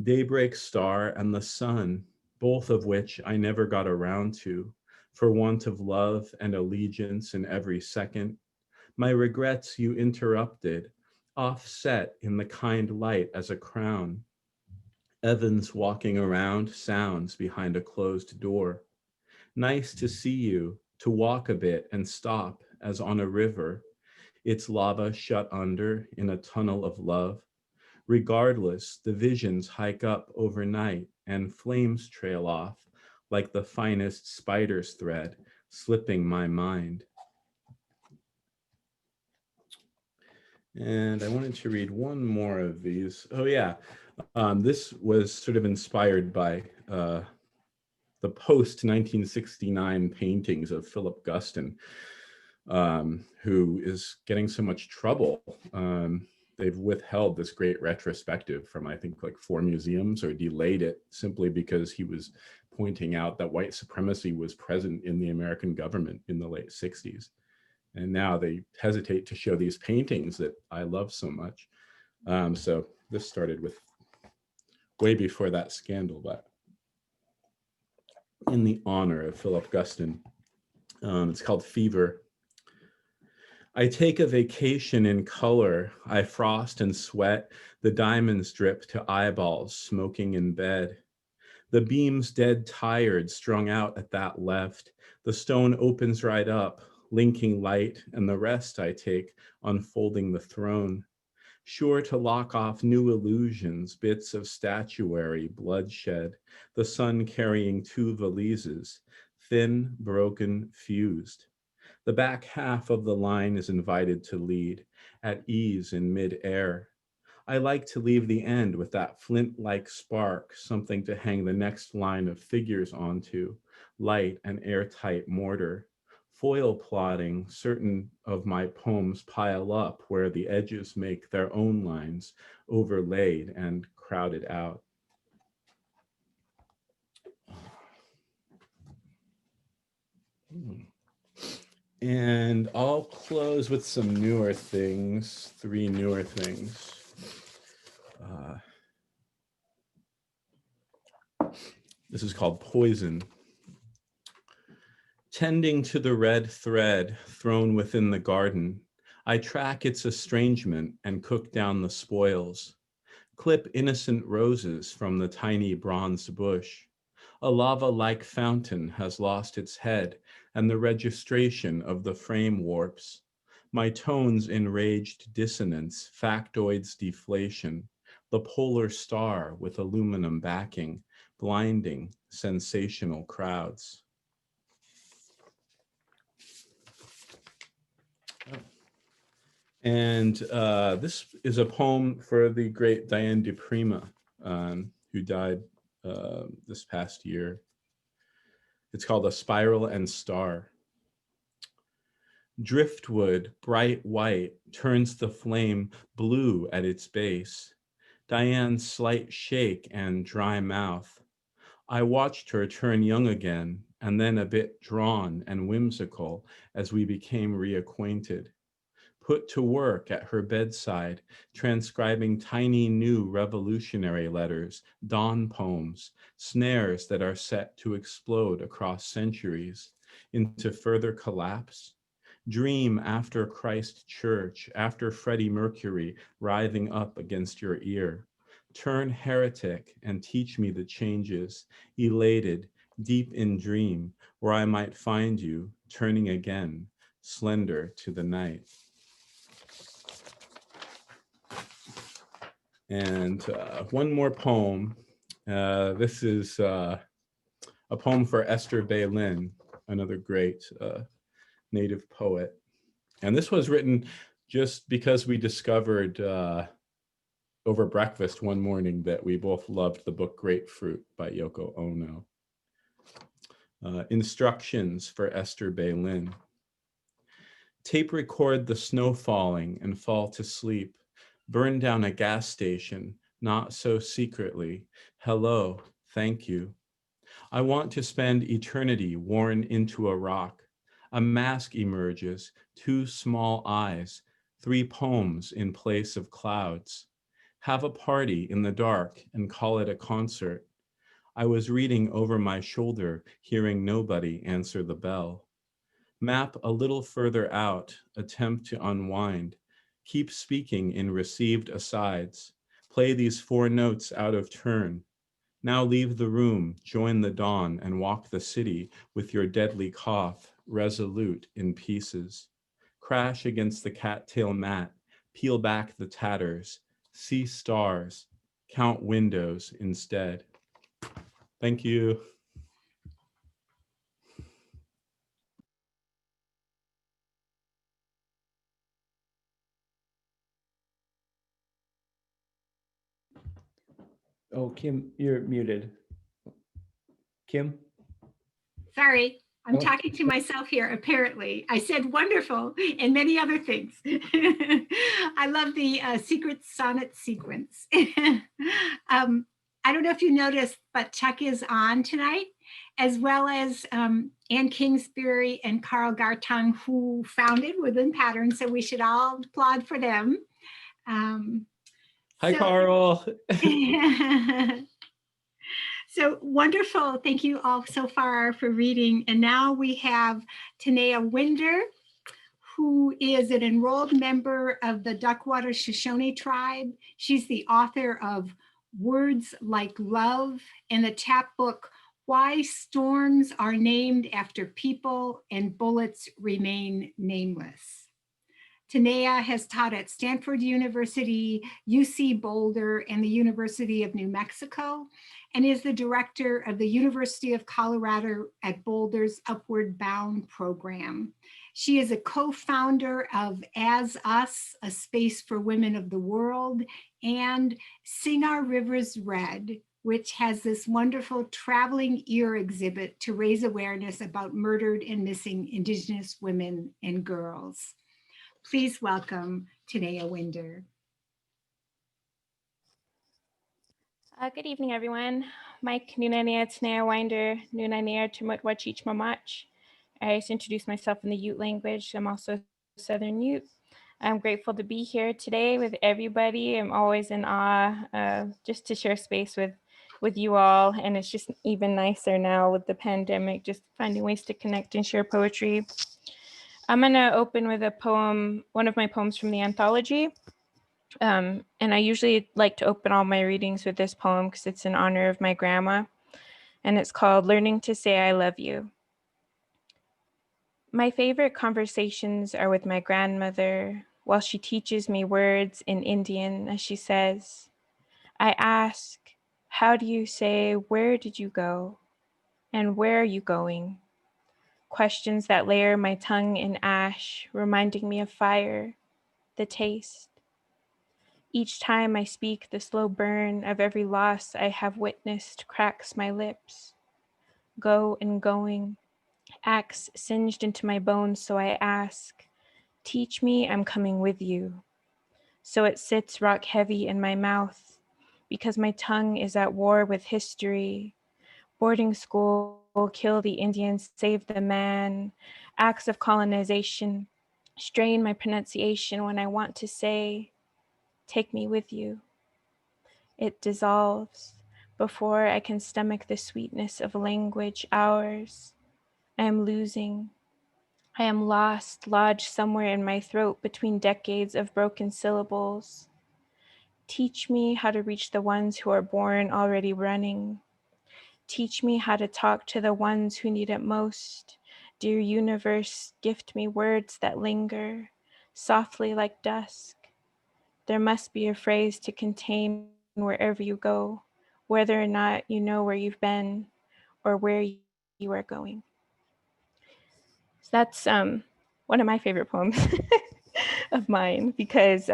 Speaker 5: Daybreak Star and the Sun, both of which I never got around to, for want of love and allegiance in every second. My regrets you interrupted, offset in the kind light as a crown. Evans walking around sounds behind a closed door. Nice to see you, to walk a bit and stop as on a river, its lava shut under in a tunnel of love. Regardless, the visions hike up overnight and flames trail off like the finest spider's thread, slipping my mind. And I wanted to read one more of these. Oh yeah, this was sort of inspired by the post-1969 paintings of Philip Guston, who is getting so much trouble. They've withheld this great retrospective from, I think, like 4 museums, or delayed it simply because he was pointing out that white supremacy was present in the American government in the late 60s. And now they hesitate to show these paintings that I love so much. So this started with way before that scandal, but in the honor of Philip Guston. It's called Fever. I take a vacation in color. I frost and sweat. The diamonds drip to eyeballs, smoking in bed. The beams dead tired, strung out at that left. The stone opens right up, linking light, and the rest I take, unfolding the throne. Sure to lock off new illusions, bits of statuary, bloodshed, the sun carrying 2 valises, thin, broken, fused. The back half of the line is invited to lead, at ease in mid-air. I like to leave the end with that flint-like spark, something to hang the next line of figures onto, light and airtight mortar. Foil plotting, certain of my poems pile up where the edges make their own lines, overlaid and crowded out. And I'll close with some newer things, 3 newer things. This is called Poison. Tending to the red thread thrown within the garden, I track its estrangement and cook down the spoils. Clip innocent roses from the tiny bronze bush. A lava-like fountain has lost its head, and the registration of the frame warps. My tones enraged dissonance, factoids deflation, the polar star with aluminum backing, blinding, sensational crowds. And this is a poem for the great Diane de Prima, who died this past year. It's called A Spiral and Star. Driftwood, bright white, turns the flame blue at its base. Diane's slight shake and dry mouth. I watched her turn young again, and then a bit drawn and whimsical as we became reacquainted. Put to work at her bedside, transcribing tiny new revolutionary letters, dawn poems, snares that are set to explode across centuries into further collapse, Dream after Christ Church, after Freddie Mercury writhing up against your ear. Turn heretic and teach me the changes, elated, deep in dream, where I might find you, turning again, slender to the night. And one more poem. This is a poem for Esther Bailyn, another great Native poet. And this was written just because we discovered over breakfast one morning that we both loved the book Grapefruit by Yoko Ono. Instructions for Esther Bailyn. Tape record the snow falling and fall to sleep. Burn down a gas station, not so secretly. Hello, thank you. I want to spend eternity worn into a rock. A mask emerges, 2 small eyes, 3 poems in place of clouds. Have a party in the dark and call it a concert. I was reading over my shoulder, hearing nobody answer the bell. Map a little further out, attempt to unwind. Keep speaking in received asides. Play these 4 notes out of turn. Now leave the room, join the dawn, and walk the city with your deadly cough, resolute in pieces. Crash against the cattail mat, peel back the tatters, see stars, count windows instead. Thank you.
Speaker 2: Oh, Kim, you're muted. Kim?
Speaker 1: Sorry, I'm
Speaker 2: Oh.
Speaker 1: talking to myself here, apparently. I said wonderful and many other things. I love the secret sonnet sequence. I don't know if you noticed, but Chuck is on tonight, as well as Ann Kingsbury and Carl Gartung, who founded Woodland Patterns, so we should all applaud for them.
Speaker 5: Hi, Carl.
Speaker 1: So wonderful. Thank you all so far for reading. And now we have Tanaya Winder, who is an enrolled member of the Duckwater Shoshone tribe. She's the author of Words Like Love and the chapbook, Why Storms Are Named After People and Bullets Remain Nameless. Tanaya has taught at Stanford University, UC Boulder, and the University of New Mexico, and is the director of the University of Colorado at Boulder's Upward Bound program. She is a co-founder of As Us, a space for women of the world, and Sing Our Rivers Red, which has this wonderful traveling ear exhibit to raise awareness about murdered and missing Indigenous women and girls. Please welcome Tanaya Winder.
Speaker 6: Good evening, everyone. Mike Nunania Tanaya Winder, Nunania Tumut Wachich Mamach. I just introduced myself in the Ute language. I'm also Southern Ute. I'm grateful to be here today with everybody. I'm always in awe just to share space with you all. And it's just even nicer now with the pandemic, just finding ways to connect and share poetry. I'm gonna open with a poem, one of my poems from the anthology. And I usually like to open all my readings with this poem because it's in honor of my grandma. And it's called Learning to Say I Love You. My favorite conversations are with my grandmother while she teaches me words in Indian as she says, I ask, how do you say, where did you go? And where are you going? Questions that layer my tongue in ash, reminding me of fire, the taste. Each time I speak, the slow burn of every loss I have witnessed cracks my lips. Go and going, axe singed into my bones, so I ask, teach me, I'm coming with you. So it sits rock heavy in my mouth, because my tongue is at war with history. Boarding school, kill the Indians, save the man. Acts of colonization, strain my pronunciation when I want to say, take me with you. It dissolves before I can stomach the sweetness of language, ours. I am losing. I am lost, lodged somewhere in my throat between decades of broken syllables. Teach me how to reach the ones who are born already running. Teach me how to talk to the ones who need it most. Dear universe, gift me words that linger, softly like dusk. There must be a phrase to contain wherever you go, whether or not you know where you've been or where you are going. So that's one of my favorite poems of mine because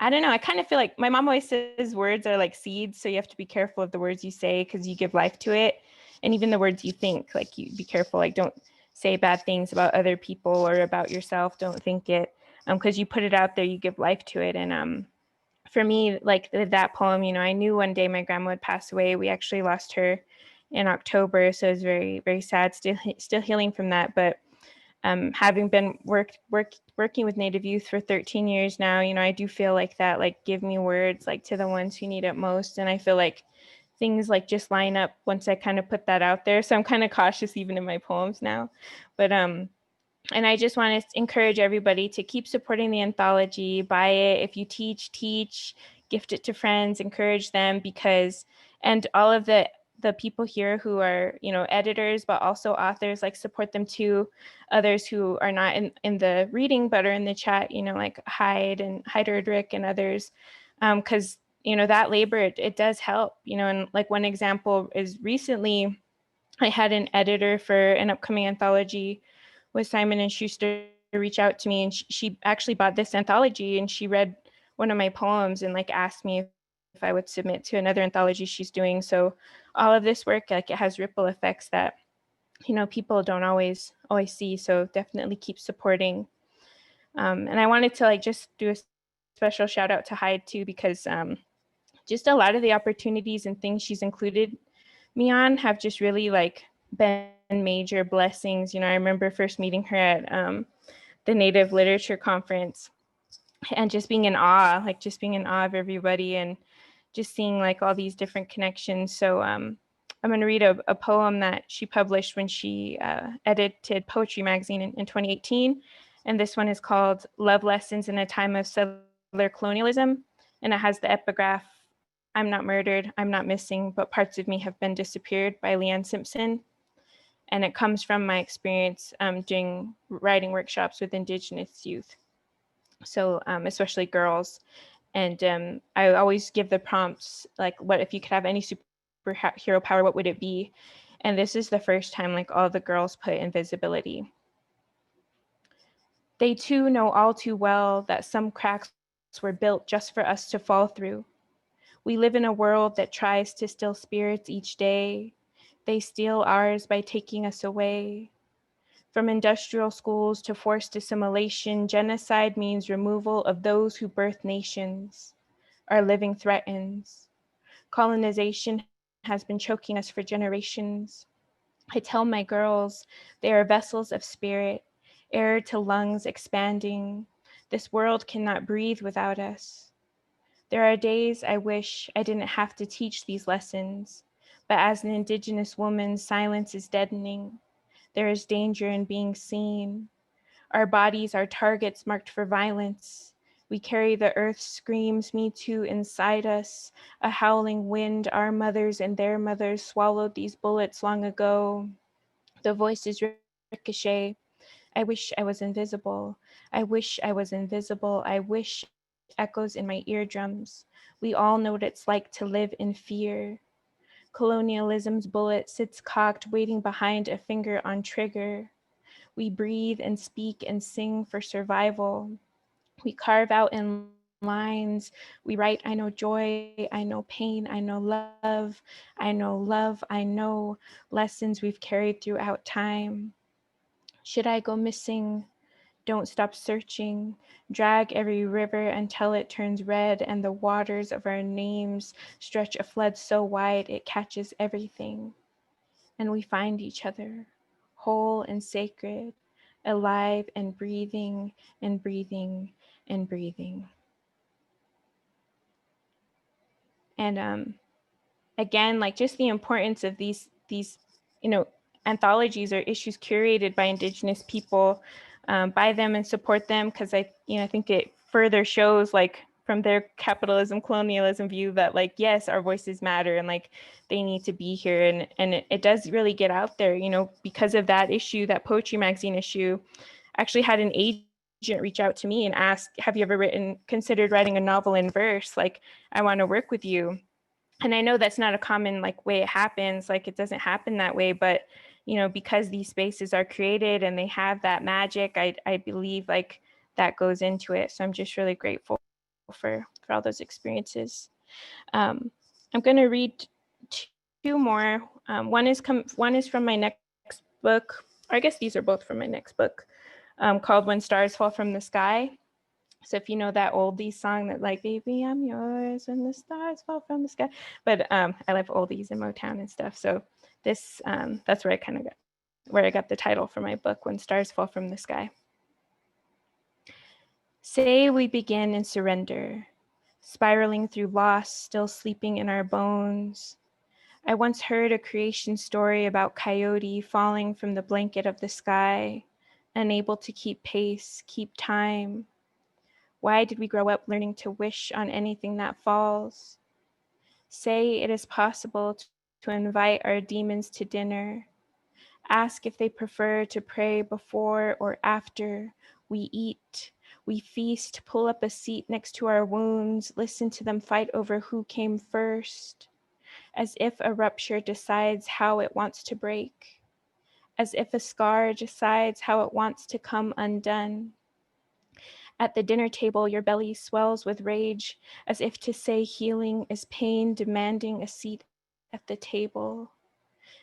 Speaker 6: I don't know, I kind of feel like my mom always says words are like seeds, so you have to be careful of the words you say because you give life to it. And even the words you think, like you be careful, like don't say bad things about other people or about yourself. Don't think it because you put it out there, you give life to it. And for me, like that poem, you know, I knew one day my grandma would pass away. We actually lost her in October, so it's very, very sad. Still healing from that, but having been working with Native youth for 13 years now, you know, I do feel like that, like give me words like to the ones who need it most. And I feel like things like just line up once I kind of put that out there. So I'm kind of cautious even in my poems now. But and I just want to encourage everybody to keep supporting the anthology, buy it. If you teach, gift it to friends, encourage them because, and all of the people here who are, you know, editors, but also authors, like support them too. Others who are not in the reading, but are in the chat, you know, like Erdrich and others. Because, you know, that labor, it does help, you know, and like one example is recently I had an editor for an upcoming anthology with Simon and Schuster reach out to me, and she actually bought this anthology and she read one of my poems and like asked me if I would submit to another anthology she's doing. So all of this work, like it has ripple effects that, you know, people don't always see. So definitely keep supporting. And I wanted to like just do a special shout out to Hyde too, because just a lot of the opportunities and things she's included me on have just really like been major blessings. You know, I remember first meeting her at the Native Literature Conference and just being in awe of everybody and just seeing like all these different connections. So I'm going to read a poem that she published when she edited Poetry Magazine in 2018. And this one is called Love Lessons in a Time of Settler Colonialism. And it has the epigraph, I'm not murdered, I'm not missing, but parts of me have been disappeared by Leanne Simpson. And it comes from my experience doing writing workshops with Indigenous youth. So especially girls. And I always give the prompts, like, what if you could have any superhero power, what would it be? And this is the first time like all the girls put invisibility. They too know all too well that some cracks were built just for us to fall through. We live in a world that tries to steal spirits each day. They steal ours by taking us away. From industrial schools to forced assimilation, genocide means removal of those who birth nations. Our living threatens. Colonization has been choking us for generations. I tell my girls they are vessels of spirit, air to lungs expanding. This world cannot breathe without us. There are days I wish I didn't have to teach these lessons, but as an Indigenous woman, silence is deadening. There is danger in being seen. Our bodies are targets marked for violence. We carry the earth's screams, me too, inside us. A howling wind, our mothers and their mothers swallowed these bullets long ago. The voices ricochet. I wish I was invisible. I wish I was invisible. I wish echoes in my eardrums. We all know what it's like to live in fear. Colonialism's bullet sits cocked, waiting behind a finger on trigger. We breathe and speak and sing for survival. We carve out in lines. We write, I know joy, I know pain, I know love, I know love, I know lessons we've carried throughout time. Should I go missing? Don't stop searching. Drag every river until it turns red and the waters of our names stretch a flood so wide it catches everything. And we find each other, whole and sacred, alive and breathing and breathing and breathing. And again, like just the importance of these, you know, anthologies or issues curated by Indigenous people, buy them and support them, because I think it further shows, like, from their capitalism, colonialism view, that, like, yes, our voices matter, and like they need to be here, and it does really get out there. Because of that issue, that poetry magazine issue, actually had an agent reach out to me and ask, have you ever considered writing a novel in verse? Like, I want to work with you. And I know that's not a common, like, way it happens. Like, it doesn't happen that way, but because these spaces are created and they have that magic, I believe, like, that goes into it. So I'm just really grateful for all those experiences. I'm going to read two more. One is from my next book, or I guess these are both from my next book, called When Stars Fall from the Sky. So if you know that oldies song that, like, baby, I'm yours when the stars fall from the sky. But I love oldies and Motown and stuff. So this, that's where I got the title for my book, When Stars Fall from the Sky. Say we begin in surrender, spiraling through loss, still sleeping in our bones. I once heard a creation story about coyote falling from the blanket of the sky, unable to keep pace, keep time. Why did we grow up learning to wish on anything that falls? Say it is possible to invite our demons to dinner. Ask if they prefer to pray before or after we eat. We feast, pull up a seat next to our wounds, listen to them fight over who came first, as if a rupture decides how it wants to break, as if a scar decides how it wants to come undone. At the dinner table, your belly swells with rage, as if to say healing is pain demanding a seat at the table,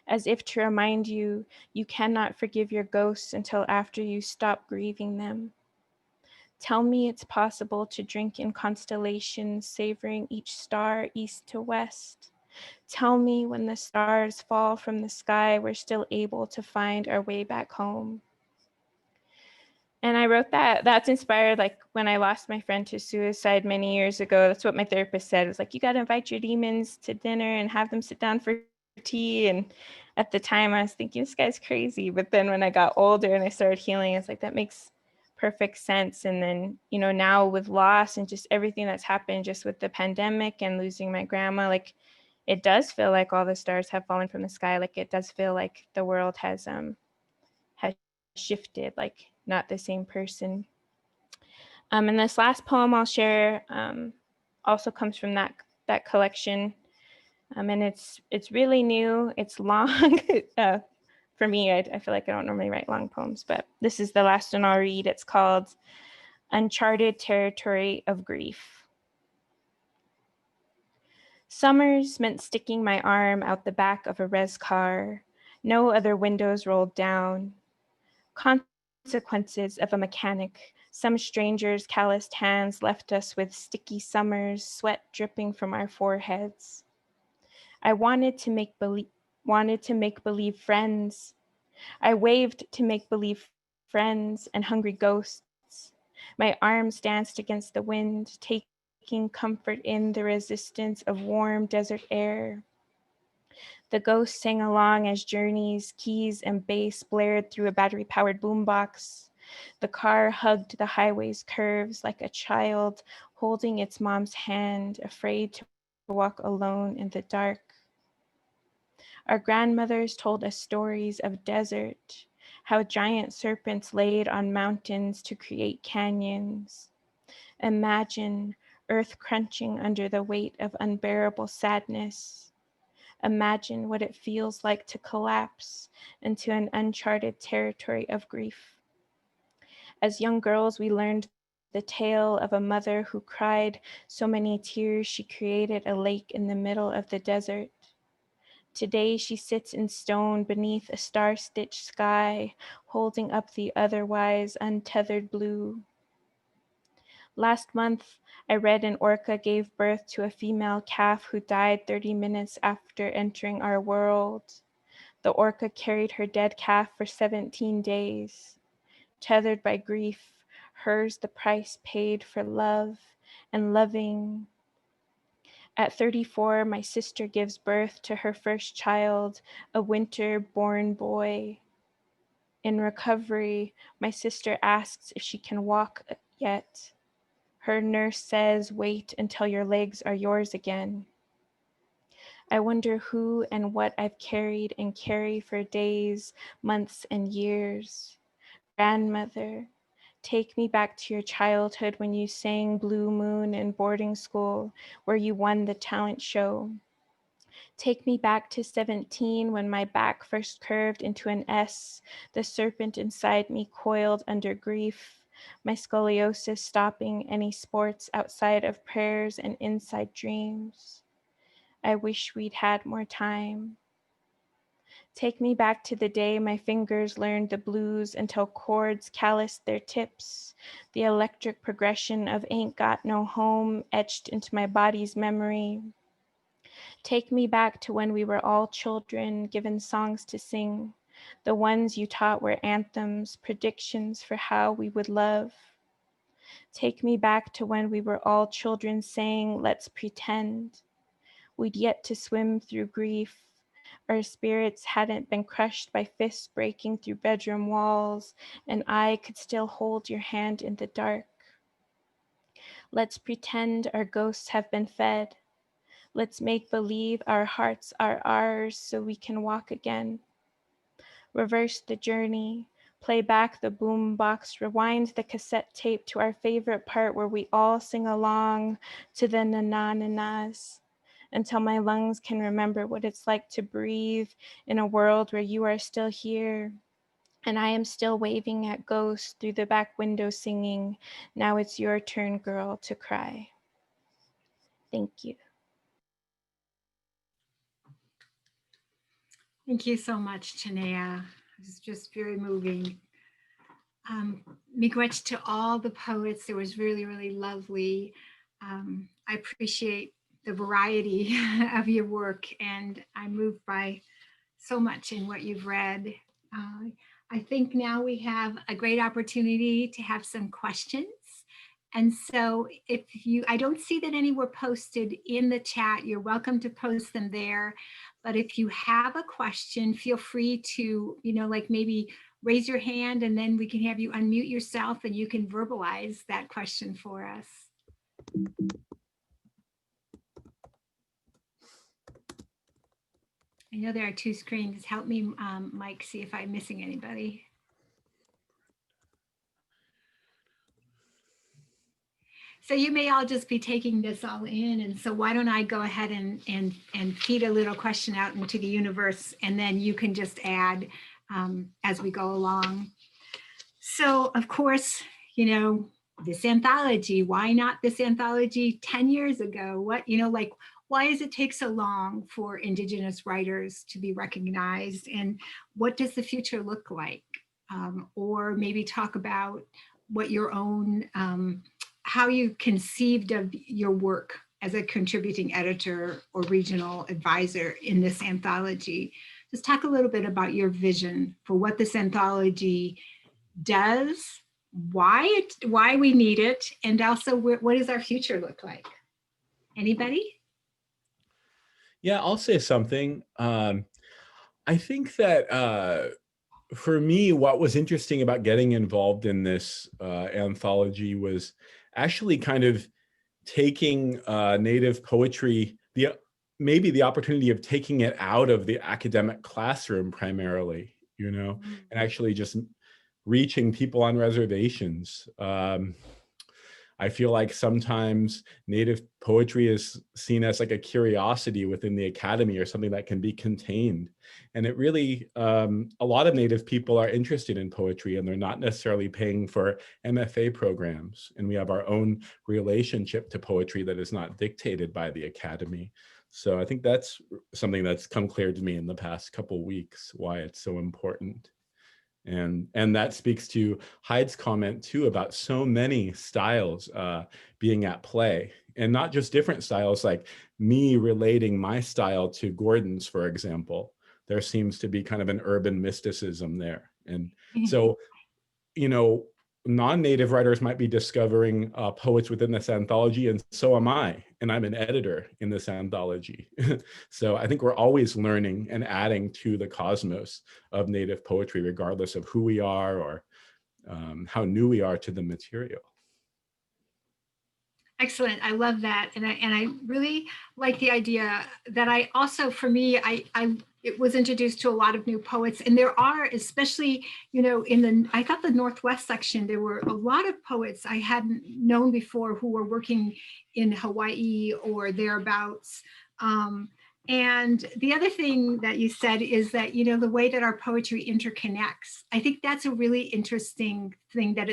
Speaker 6: as if to remind you you cannot forgive your ghosts until after you stop grieving them. Tell me it's possible to drink in constellations, savoring each star east to west. Tell me when the stars fall from the sky, we're still able to find our way back home. And I wrote that. That's inspired, like, when I lost my friend to suicide many years ago. That's what my therapist said. It was like, you got to invite your demons to dinner and have them sit down for tea. And at the time I was thinking, this guy's crazy. But then when I got older and I started healing, it's like, that makes perfect sense. And then, now with loss and just everything that's happened, just with the pandemic and losing my grandma, like, it does feel like all the stars have fallen from the sky. Like, it does feel like the world has shifted, like, not the same person. And this last poem I'll share also comes from that collection. And it's really new. It's long. For me, I feel like I don't normally write long poems, but this is the last one I'll read. It's called Uncharted Territory of Grief. Summers meant sticking my arm out the back of a res car. No other windows rolled down. Consequences of a mechanic. Some strangers' calloused hands left us with sticky summers, sweat dripping from our foreheads. I wanted to make believe friends. I waved to make believe friends and hungry ghosts. My arms danced against the wind, taking comfort in the resistance of warm desert air. The ghosts sang along as journeys, keys, and bass blared through a battery-powered boombox. The car hugged the highway's curves like a child holding its mom's hand, afraid to walk alone in the dark. Our grandmothers told us stories of desert, how giant serpents laid on mountains to create canyons. Imagine earth crunching under the weight of unbearable sadness. Imagine what it feels like to collapse into an uncharted territory of grief. As young girls, we learned the tale of a mother who cried so many tears she created a lake in the middle of the desert. Today, she sits in stone beneath a star-stitched sky, holding up the otherwise untethered blue. Last month, I read an orca gave birth to a female calf who died 30 minutes after entering our world. The orca carried her dead calf for 17 days. Tethered by grief, hers the price paid for love and loving. At 34, my sister gives birth to her first child, a winter-born boy. In recovery, my sister asks if she can walk yet. Her nurse says, wait until your legs are yours again. I wonder who and what I've carried and carry for days, months, and years. Grandmother, take me back to your childhood when you sang Blue Moon in boarding school, where you won the talent show. Take me back to 17 when my back first curved into an S, the serpent inside me coiled under grief, my scoliosis stopping any sports outside of prayers and inside dreams. I wish we'd had more time. Take me back to the day my fingers learned the blues until chords calloused their tips, the electric progression of Ain't Got No Home etched into my body's memory. Take me back to when we were all children given songs to sing. The ones you taught were anthems, predictions for how we would love. Take me back to when we were all children saying, let's pretend. We'd yet to swim through grief. Our spirits hadn't been crushed by fists breaking through bedroom walls, and I could still hold your hand in the dark. Let's pretend our ghosts have been fed. Let's make believe our hearts are ours so we can walk again. Reverse the journey, play back the boom box, rewind the cassette tape to our favorite part where we all sing along to the na-na-na-nas until my lungs can remember what it's like to breathe in a world where you are still here and I am still waving at ghosts through the back window singing, now it's your turn, girl, to cry. Thank you.
Speaker 1: Thank you so much, Tanaya. It's just very moving. Miigwech to all the poets. It was really, really lovely. I appreciate the variety of your work, and I'm moved by so much in what you've read. I think now we have a great opportunity to have some questions. And so if you, I don't see that any were posted in the chat. You're welcome to post them there. But if you have a question, feel free to, like maybe raise your hand and then we can have you unmute yourself and you can verbalize that question for us. I know there are two screens. Help me, Mike, see if I'm missing anybody. So you may all just be taking this all in. And so why don't I go ahead and feed a little question out into the universe, and then you can just add as we go along. So of course, this anthology, why not this anthology 10 years ago? What, why does it take so long for Indigenous writers to be recognized? And what does the future look like? Or maybe talk about what your own, how you conceived of your work as a contributing editor or regional advisor in this anthology. Just talk a little bit about your vision for what this anthology does, why we need it, and also what does our future look like? Anybody?
Speaker 5: Yeah, I'll say something. I think that for me, what was interesting about getting involved in this anthology was actually kind of taking Native poetry, maybe the opportunity of taking it out of the academic classroom primarily, and actually just reaching people on reservations. I feel like sometimes Native poetry is seen as like a curiosity within the academy or something that can be contained. And it really, a lot of Native people are interested in poetry and they're not necessarily paying for MFA programs. And we have our own relationship to poetry that is not dictated by the academy. So I think that's something that's come clear to me in the past couple of weeks, why it's so important. And that speaks to Hyde's comment too about so many styles being at play, and not just different styles, like me relating my style to Gordon's, for example. There seems to be kind of an urban mysticism there. And so, non-Native writers might be discovering poets within this anthology, and so am I. and I'm an editor in this anthology. So I think we're always learning and adding to the cosmos of Native poetry, regardless of who we are or how new we are to the material.
Speaker 1: Excellent. I love that. And I really like the idea that I also, for me, it was introduced to a lot of new poets. And there are, especially, I thought the Northwest section, there were a lot of poets I hadn't known before who were working in Hawaii or thereabouts. And the other thing that you said is that, the way that our poetry interconnects, I think that's a really interesting thing, that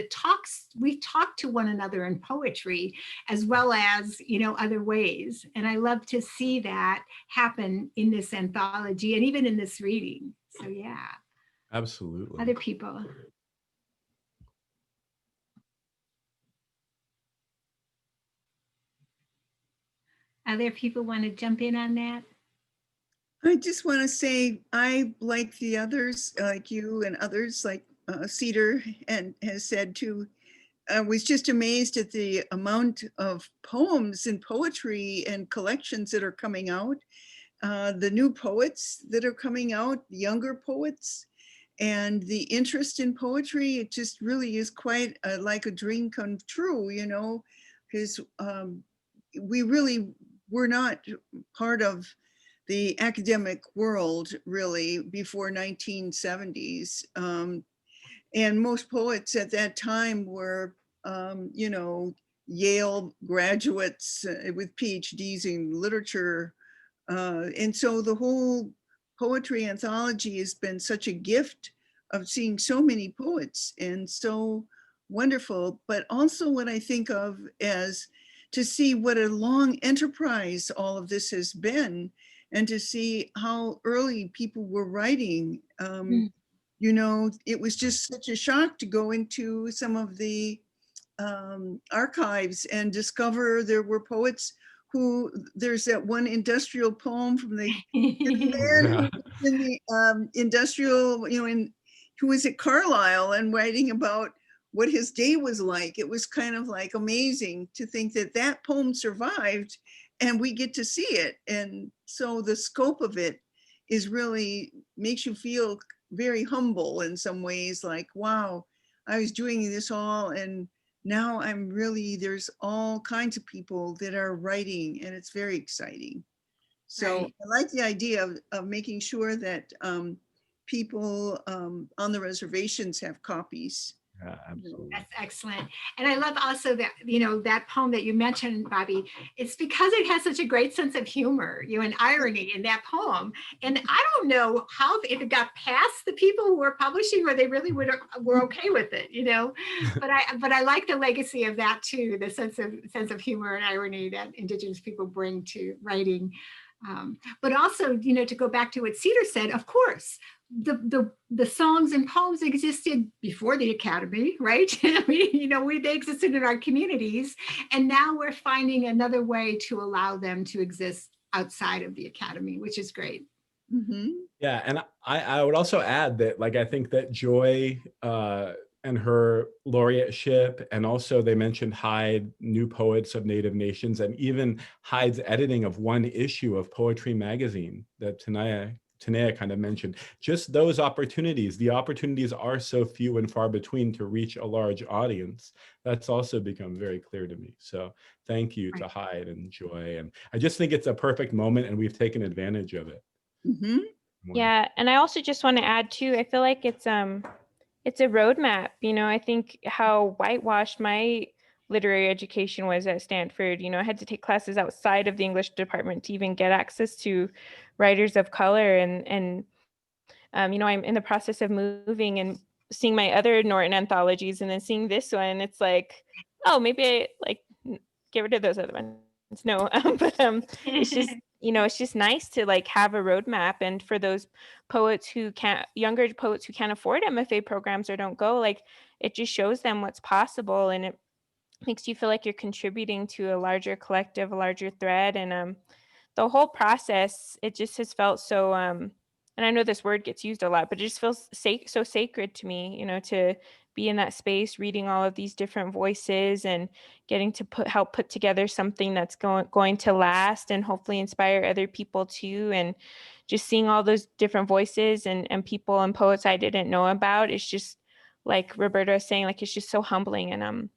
Speaker 1: we talk to one another in poetry as well as, other ways. And I love to see that happen in this anthology and even in this reading. So yeah.
Speaker 5: Absolutely.
Speaker 1: Other people. Other people want to jump in on that?
Speaker 4: I just want to say, I, like the others, like you and others, like Cedar and has said too, I was just amazed at the amount of poems and poetry and collections that are coming out, the new poets that are coming out, younger poets, and the interest in poetry. It just really is quite like a dream come true, because we really were not part of the academic world really before 1970s. And most poets at that time were, Yale graduates with PhDs in literature. And so the whole poetry anthology has been such a gift of seeing so many poets and so wonderful. But also what I think of as to see what a long enterprise all of this has been, and to see how early people were writing. It was just such a shock to go into some of the archives and discover there were poets who, there's that one industrial poem from the man who in the industrial, who was at Carlisle and writing about what his day was like. It was kind of like amazing to think that that poem survived and we get to see it. And so the scope of it is really makes you feel very humble in some ways, like, wow, I was doing this all and now I'm really, there's all kinds of people that are writing and it's very exciting. So
Speaker 1: Right.
Speaker 4: I like the idea of making sure that people on the reservations have copies.
Speaker 5: Yeah, absolutely.
Speaker 1: That's excellent. And I love also that, that poem that you mentioned, Bobby, it's because it has such a great sense of humor, and irony in that poem. And I don't know if it got past the people who were publishing or they really were okay with it, but I like the legacy of that too, the sense of humor and irony that Indigenous people bring to writing. But also, to go back to what Cedar said, of course, the songs and poems existed before the Academy, right? They existed in our communities, and now we're finding another way to allow them to exist outside of the Academy, which is great.
Speaker 4: Mm-hmm.
Speaker 5: Yeah, and I would also add that, I think that Joy and her laureateship, and also they mentioned Hyde, New Poets of Native Nations, and even Hyde's editing of one issue of Poetry Magazine that Tanaya kind of mentioned. Just those opportunities, the opportunities are so few and far between to reach a large audience. That's also become very clear to me. So thank you to Hyde and Joy. And I just think it's a perfect moment and we've taken advantage of it.
Speaker 4: Mm-hmm.
Speaker 6: Yeah, and I also just want to add too, I feel like it's a roadmap. I think how whitewashed my literary education was at Stanford. I had to take classes outside of the English department to even get access to writers of color. And I'm in the process of moving and seeing my other Norton anthologies and then seeing this one. It's like, oh, maybe I get rid of those other ones. No, but it's just, it's just nice to have a roadmap. And for those younger poets who can't afford MFA programs or don't go, it just shows them what's possible. And it makes you feel like you're contributing to a larger collective, a larger thread. And the whole process, it just has felt so, and I know this word gets used a lot, but it just feels so sacred to me, to be in that space, reading all of these different voices and getting to help put together something that's going to last and hopefully inspire other people too. And just seeing all those different voices and people and poets I didn't know about, it's just, like Roberta was saying, like, it's just so humbling, and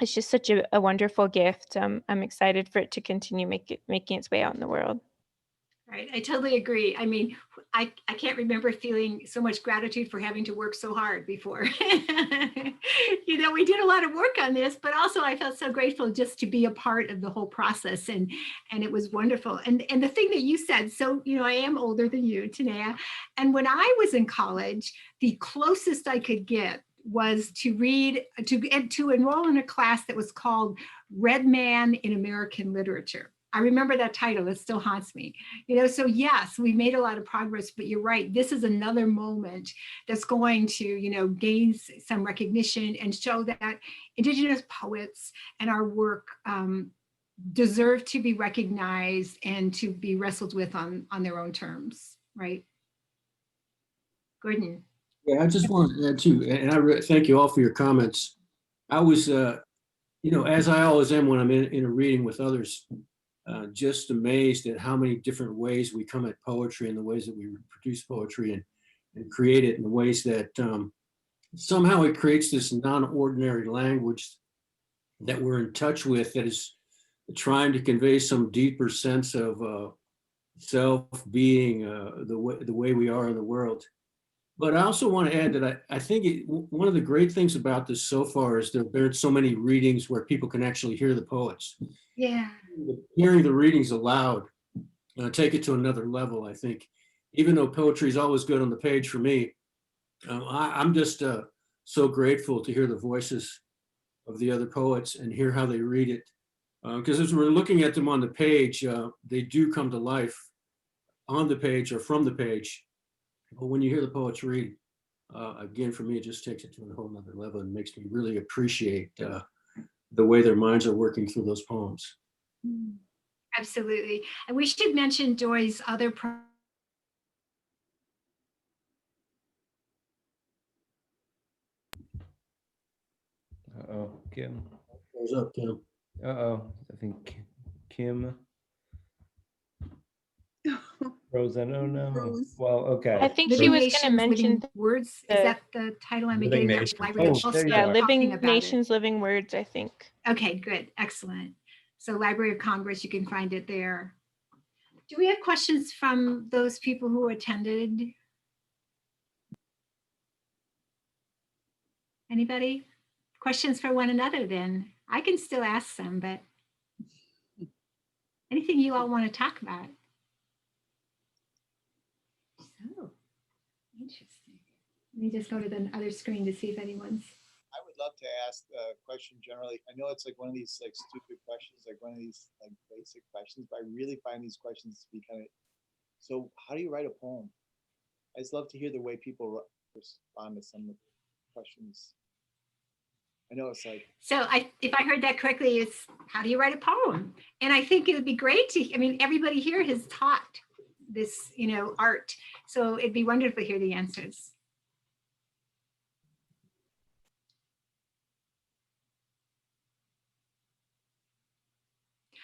Speaker 6: it's just such a wonderful gift. I'm excited for it to continue making its way out in the world.
Speaker 1: Right, I totally agree. I mean, I can't remember feeling so much gratitude for having to work so hard before. You know, we did a lot of work on this, but also I felt so grateful just to be a part of the whole process, and it was wonderful. And the thing that you said, so, you know, I am older than you, Tanaya, and when I was in college, the closest I could get was to read, to enroll in a class that was called Red Man in American Literature. I remember that title, it still haunts me. You know, so yes, we made a lot of progress, but you're right, this is another moment that's going to, you know, gain some recognition and show that Indigenous poets and our work deserve to be recognized and to be wrestled with on their own terms, right? Gordon.
Speaker 3: Yeah, I just want to add too, and I thank you all for your comments. I was, you know, as I always am when I'm in a reading with others, just amazed at how many different ways we come at poetry and the ways that we produce poetry and create it in the ways that somehow it creates this non-ordinary language that we're in touch with, that is trying to convey some deeper sense of self-being, the way we are in the world. But I also want to add that I think one of the great things about this so far is there have been so many readings where people can actually hear the poets.
Speaker 1: Yeah.
Speaker 3: Hearing the readings aloud, take it to another level, I think. Even though poetry is always good on the page for me, I'm just so grateful to hear the voices of the other poets and hear how they read it. Because as we're looking at them on the page, they do come to life on the page or from the page. But when you hear the poets read, again, for me, it just takes it to a whole nother level and makes me really appreciate the way their minds are working through those poems.
Speaker 1: Absolutely. And we should mention Joy's other
Speaker 2: Uh-oh, Kim.
Speaker 3: What's up, Kim?
Speaker 2: Uh-oh, I think Kim frozen. Oh no.
Speaker 4: Froze.
Speaker 2: Well, okay.
Speaker 6: I think
Speaker 1: Living
Speaker 6: she was
Speaker 1: Nations,
Speaker 6: going to mention
Speaker 1: Living Words. Is that the title I'm
Speaker 5: Living
Speaker 1: getting? That
Speaker 5: Nations.
Speaker 1: Library of
Speaker 2: Oh, there you
Speaker 6: yeah,
Speaker 2: are.
Speaker 6: Living
Speaker 1: about
Speaker 6: Nations, Living Words, I think.
Speaker 1: Okay, good, excellent. So Library of Congress, you can find it there. Do we have questions from those people who attended? Anybody? Questions for one another then? I can still ask some, but anything you all want to talk about? So interesting. Let me just go to the other screen to see if anyone's.
Speaker 7: I would love to ask a question generally. I know it's like one of these like stupid questions, like one of these like basic questions, but I really find these questions to be kind of, so how do you write a poem? I just love to hear the way people respond to some of the questions. I know it's like.
Speaker 1: So if I heard that correctly, it's how do you write a poem? And I think it would be great to, I mean, everybody here has taught this, you know, art. So it'd be wonderful to hear the answers.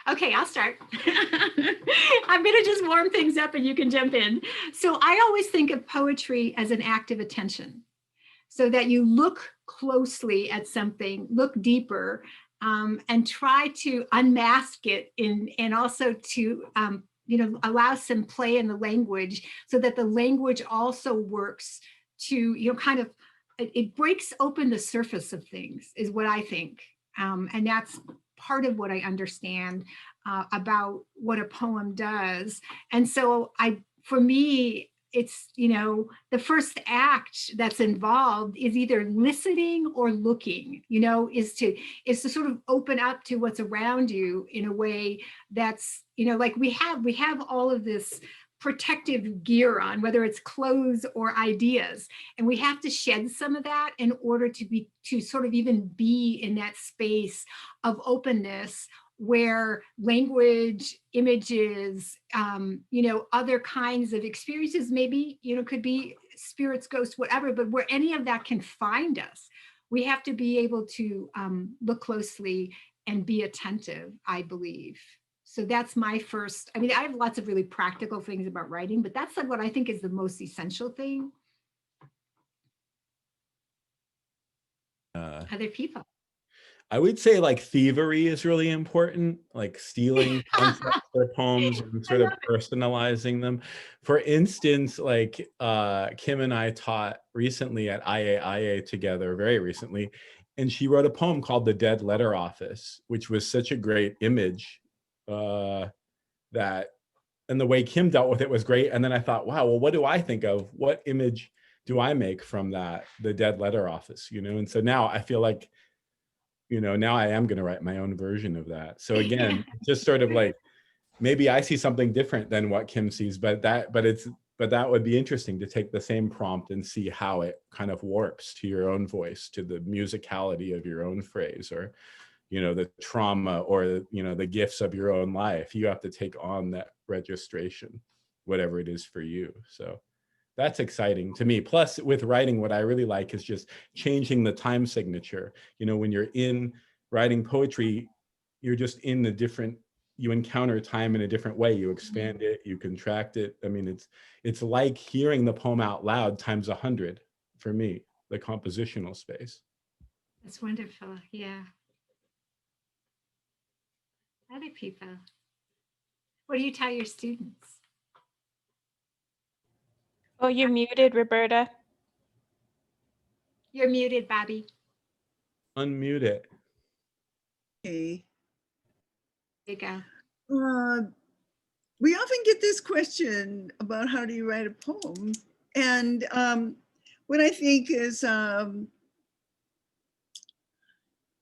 Speaker 1: Okay, I'll start. I'm going to just warm things up and you can jump in. So I always think of poetry as an act of attention, so that you look closely at something, look deeper, and try to unmask it and also to you know, allow some play in the language, so that the language also works to, you know, kind of, it breaks open the surface of things is what I think. And that's part of what I understand about what a poem does. And so for me, it's, you know, the first act that's involved is either listening or looking, you know, is to sort of open up to what's around you in a way that's, you know, like we have all of this protective gear on, whether it's clothes or ideas, and we have to shed some of that in order to sort of even be in that space of openness where language, images, you know, other kinds of experiences, maybe, you know, could be spirits, ghosts, whatever, but where any of that can find us, we have to be able to look closely and be attentive, I believe. So that's my first, I mean, I have lots of really practical things about writing, but that's like what I think is the most essential thing. Other people.
Speaker 5: I would say like thievery is really important, like stealing concepts or poems and sort of personalizing them. For instance, like Kim and I taught recently at IAIA together, very recently, and she wrote a poem called The Dead Letter Office, which was such a great image that, and the way Kim dealt with it was great. And then I thought, wow, well, what do I think of? What image do I make from that, The Dead Letter Office, you know? And so now I feel like, you know, now I am going to write my own version of that. So again, just sort of like, maybe I see something different than what Kim sees, but that would be interesting to take the same prompt and see how it kind of warps to your own voice, to the musicality of your own phrase, or, you know, the trauma, or, you know, the gifts of your own life. You have to take on that registration, whatever it is for you. So that's exciting to me. Plus, with writing, what I really like is just changing the time signature. You know, when you're in writing poetry, you're just in the different, you encounter time in a different way. You expand it, you contract it. I mean, it's like hearing the poem out loud times 100 for me, the compositional space.
Speaker 1: That's wonderful. Yeah. Other people. What do you tell your students?
Speaker 6: Oh, you're muted, Roberta.
Speaker 1: You're muted, Bobby.
Speaker 5: Unmute it.
Speaker 4: Okay.
Speaker 1: There you go.
Speaker 4: We often get this question about how do you write a poem? And what I think is,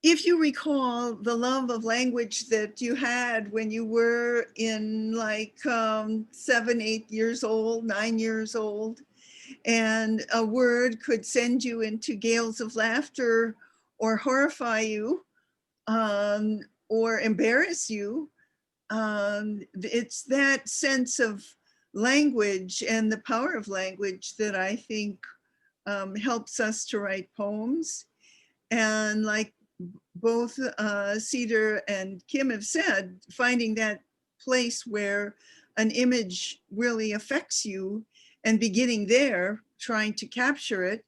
Speaker 4: if you recall the love of language that you had when you were in like 7, 8 years old, 9 years old, and a word could send you into gales of laughter or horrify you or embarrass you, it's that sense of language and the power of language that I think helps us to write poems. And like both Cedar and Kim have said, finding that place where an image really affects you and beginning there, trying to capture it.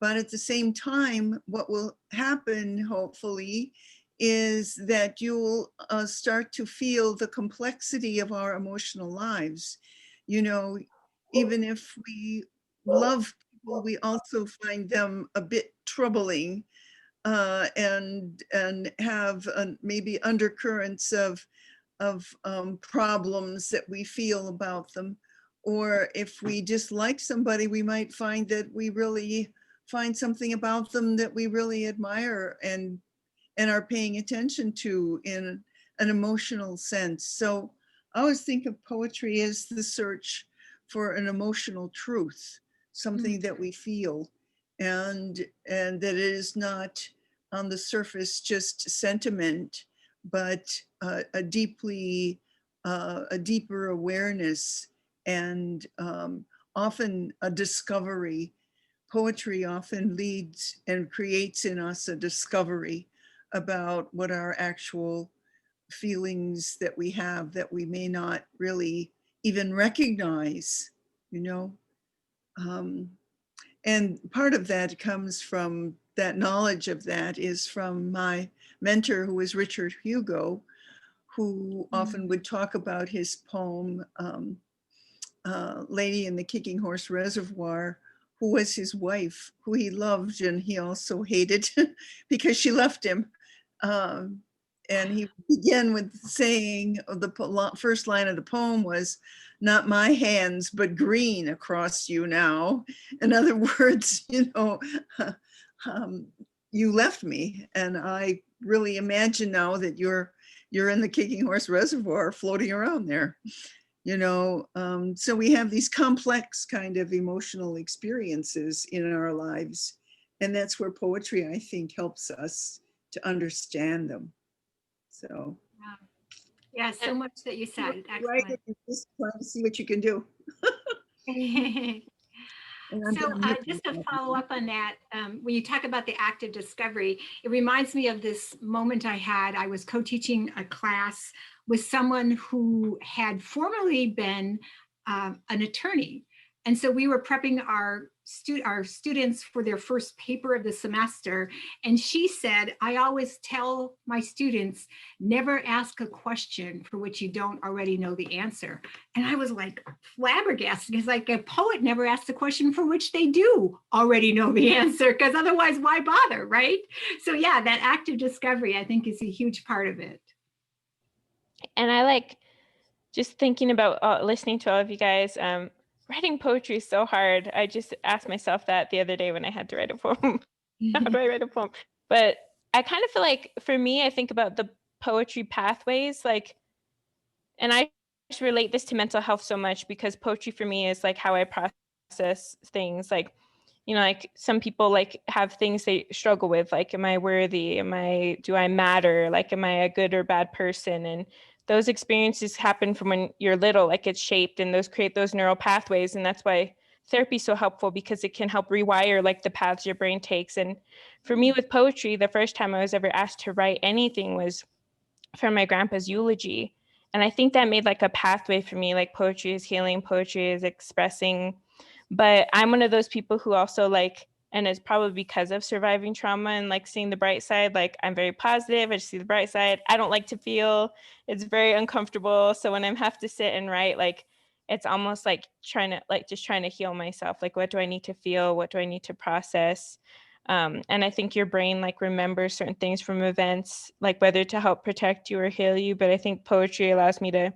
Speaker 4: But at the same time, what will happen, hopefully, is that you'll start to feel the complexity of our emotional lives. You know, even if we love people, we also find them a bit troubling and have maybe undercurrents of problems that we feel about them. Or if we dislike somebody, we might find that we really find something about them that we really admire and are paying attention to in an emotional sense. So I always think of poetry as the search for an emotional truth, something that we feel, and that it is not on the surface just sentiment, but a deeper awareness and often a discovery. Poetry often leads and creates in us a discovery about what our actual feelings that we have that we may not really even recognize, you know. And part of that comes from that knowledge of that is from my mentor, who was Richard Hugo, who often would talk about his poem, Lady in the Kicking Horse Reservoir, who was his wife, who he loved and he also hated because she left him. And he began with saying, the first line of the poem was, "Not my hands, but green across you now." In other words, you know, you left me, and I really imagine now that you're in the Kicking Horse Reservoir floating around there. You know, so we have these complex kind of emotional experiences in our lives. And that's where poetry, I think, helps us to understand them. So.
Speaker 1: Yeah, so much that you said.
Speaker 4: Right, just trying to see what you can do.
Speaker 1: So just to follow up on that, when you talk about the active discovery, it reminds me of this moment I had. I was co-teaching a class with someone who had formerly been an attorney. And so we were prepping our students for their first paper of the semester. And she said, I always tell my students, never ask a question for which you don't already know the answer. And I was like flabbergasted, because like a poet never asks a question for which they do already know the answer, because otherwise why bother, right? So yeah, that active discovery, I think, is a huge part of it.
Speaker 6: And I like just thinking about listening to all of you guys. Writing poetry is so hard. I just asked myself that the other day when I had to write a poem. How do I write a poem? But I kind of feel like, for me, I think about the poetry pathways, like, and I just relate this to mental health so much, because poetry for me is like how I process things. Like, you know, like some people like have things they struggle with, like, am I worthy? Do I matter? Like, am I a good or bad person? And those experiences happen from when you're little, like it's shaped, and those create those neural pathways. And that's why therapy is so helpful, because it can help rewire like the paths your brain takes. And for me with poetry, the first time I was ever asked to write anything was for my grandpa's eulogy. And I think that made like a pathway for me. Like, poetry is healing, poetry is expressing. But I'm one of those people who also like, and it's probably because of surviving trauma and like seeing the bright side, like I'm very positive, I just see the bright side. I don't like to feel, it's very uncomfortable. So when I have to sit and write, like it's almost like trying to heal myself. Like, what do I need to feel? What do I need to process? And I think your brain like remembers certain things from events, like whether to help protect you or heal you. But I think poetry allows me to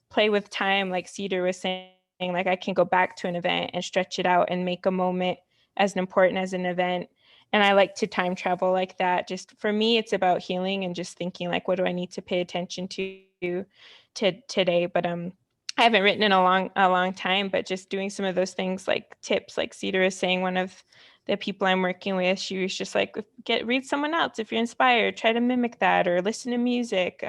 Speaker 6: play with time, like Cedar was saying. Like, I can go back to an event and stretch it out and make a moment as important as an event. And I like to time travel like that. Just for me, it's about healing and just thinking like, what do I need to pay attention to today? But I haven't written in a long time, but just doing some of those things, like tips, like Cedar is saying, one of the people I'm working with, she was just like, read someone else if you're inspired, try to mimic that, or listen to music.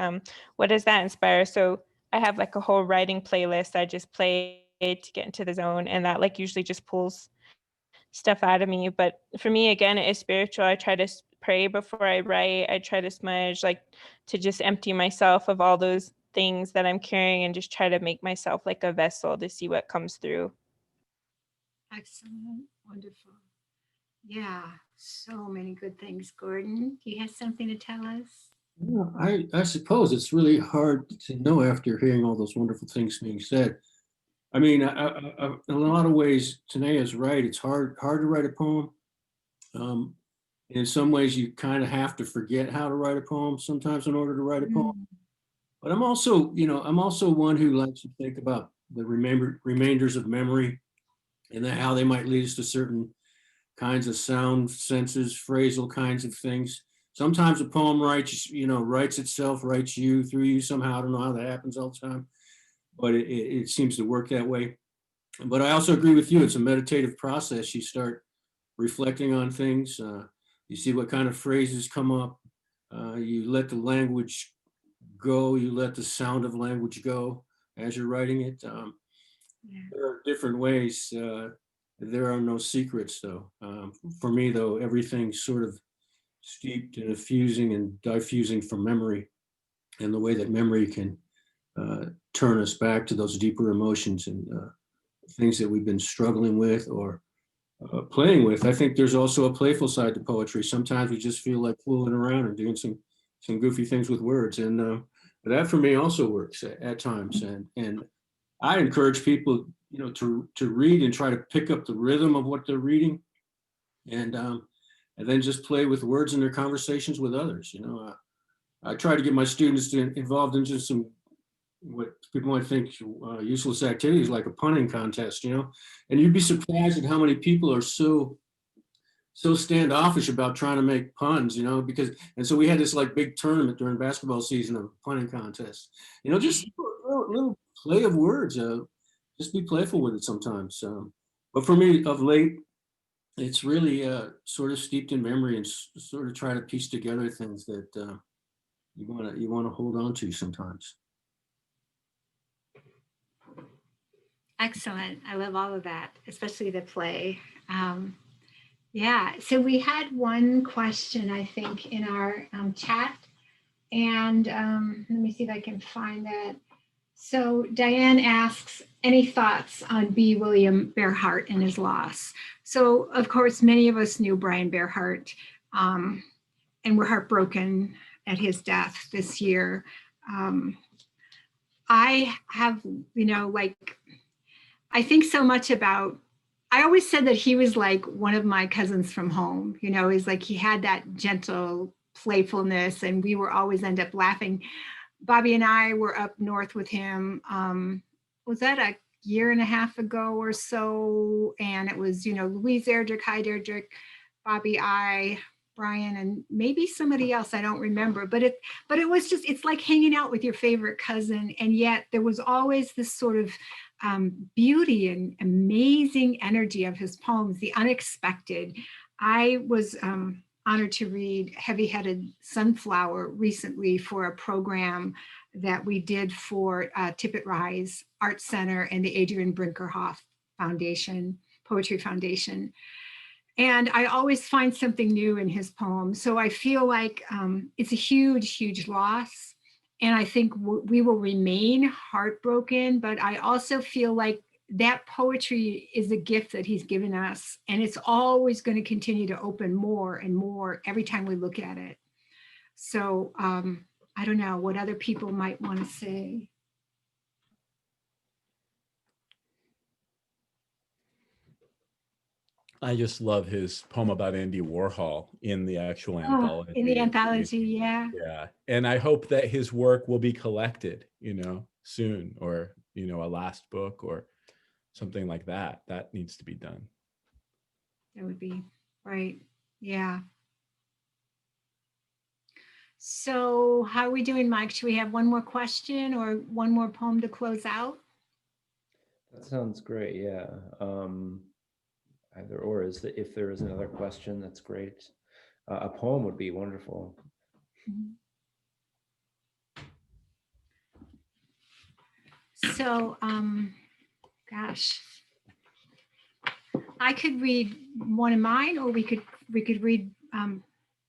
Speaker 6: What does that inspire? So I have like a whole writing playlist I just play to get into the zone, and that like usually just pulls stuff out of me. But for me, again, it is spiritual. I try to pray before I write. I try to smudge, like to just empty myself of all those things that I'm carrying, and just try to make myself like a vessel to see what comes through.
Speaker 1: Excellent. Wonderful. Yeah, so many good things. Gordon, do you have something to tell us?
Speaker 3: Yeah, I suppose it's really hard to know after hearing all those wonderful things being said. I mean, in a lot of ways, Tanaya's right. It's hard to write a poem. In some ways, you kind of have to forget how to write a poem sometimes in order to write a poem. But I'm also one who likes to think about the remainders of memory, and how they might lead us to certain kinds of sound senses, phrasal kinds of things. Sometimes a poem writes itself, writes you through you somehow. I don't know how that happens all the time, but it seems to work that way. But I also agree with you. It's a meditative process. You start reflecting on things. You see what kind of phrases come up. You let the language go. You let the sound of language go as you're writing it. There are different ways. There are no secrets, though. For me, though, everything's sort of steeped in a fusing and diffusing from memory, and the way that memory can turn us back to those deeper emotions and things that we've been struggling with or playing with. I think there's also a playful side to poetry. Sometimes we just feel like fooling around and doing some goofy things with words, and that for me also works at times. And I encourage people, to read and try to pick up the rhythm of what they're reading, and then just play with words in their conversations with others. I try to get my students involved in just some what people might think useless activities, like a punning contest. And you'd be surprised at how many people are so standoffish about trying to make puns, and so we had this like big tournament during basketball season of punning contests, just a little play of words, just be playful with it sometimes. But for me, of late, it's really sort of steeped in memory and sort of try to piece together things that you want to hold on to sometimes.
Speaker 1: Excellent. I love all of that, especially the play. Yeah, so we had one question, I think, in our chat. And let me see if I can find that. So Diane asks, any thoughts on B. William Bearhart and his loss? So, of course, many of us knew Brian Bearhart and were heartbroken at his death this year. I have, I think so much about, I always said that he was like one of my cousins from home, he's like, he had that gentle playfulness and we were always end up laughing. Bobby and I were up north with him. Was that a year and a half ago or so? And it was, Louise Erdrich, hi Erdrich, Bobby, Brian, and maybe somebody else, I don't remember, but it was just, it's like hanging out with your favorite cousin. And yet there was always this sort of beauty and amazing energy of his poems, the unexpected. I was honored to read Heavy-Headed Sunflower recently for a program that we did for Tippett Rise Art Center and the Adrian Brinkerhoff Foundation, Poetry Foundation. And I always find something new in his poems. So I feel like it's a huge, huge loss. And I think we will remain heartbroken, but I also feel like that poetry is a gift that he's given us. And it's always going to continue to open more and more every time we look at it. So I don't know what other people might want to say.
Speaker 5: I just love his poem about Andy Warhol in the actual anthology.
Speaker 1: In the anthology, yeah.
Speaker 5: Yeah. And I hope that his work will be collected, soon, or, a last book or something like that. That needs to be done.
Speaker 1: That would be right. Yeah. So how are we doing, Mike? Should we have one more question or one more poem to close out?
Speaker 2: That sounds great. Yeah. Either or, if there is another question, that's great. A poem would be wonderful.
Speaker 1: So, gosh, I could read one of mine, or we could read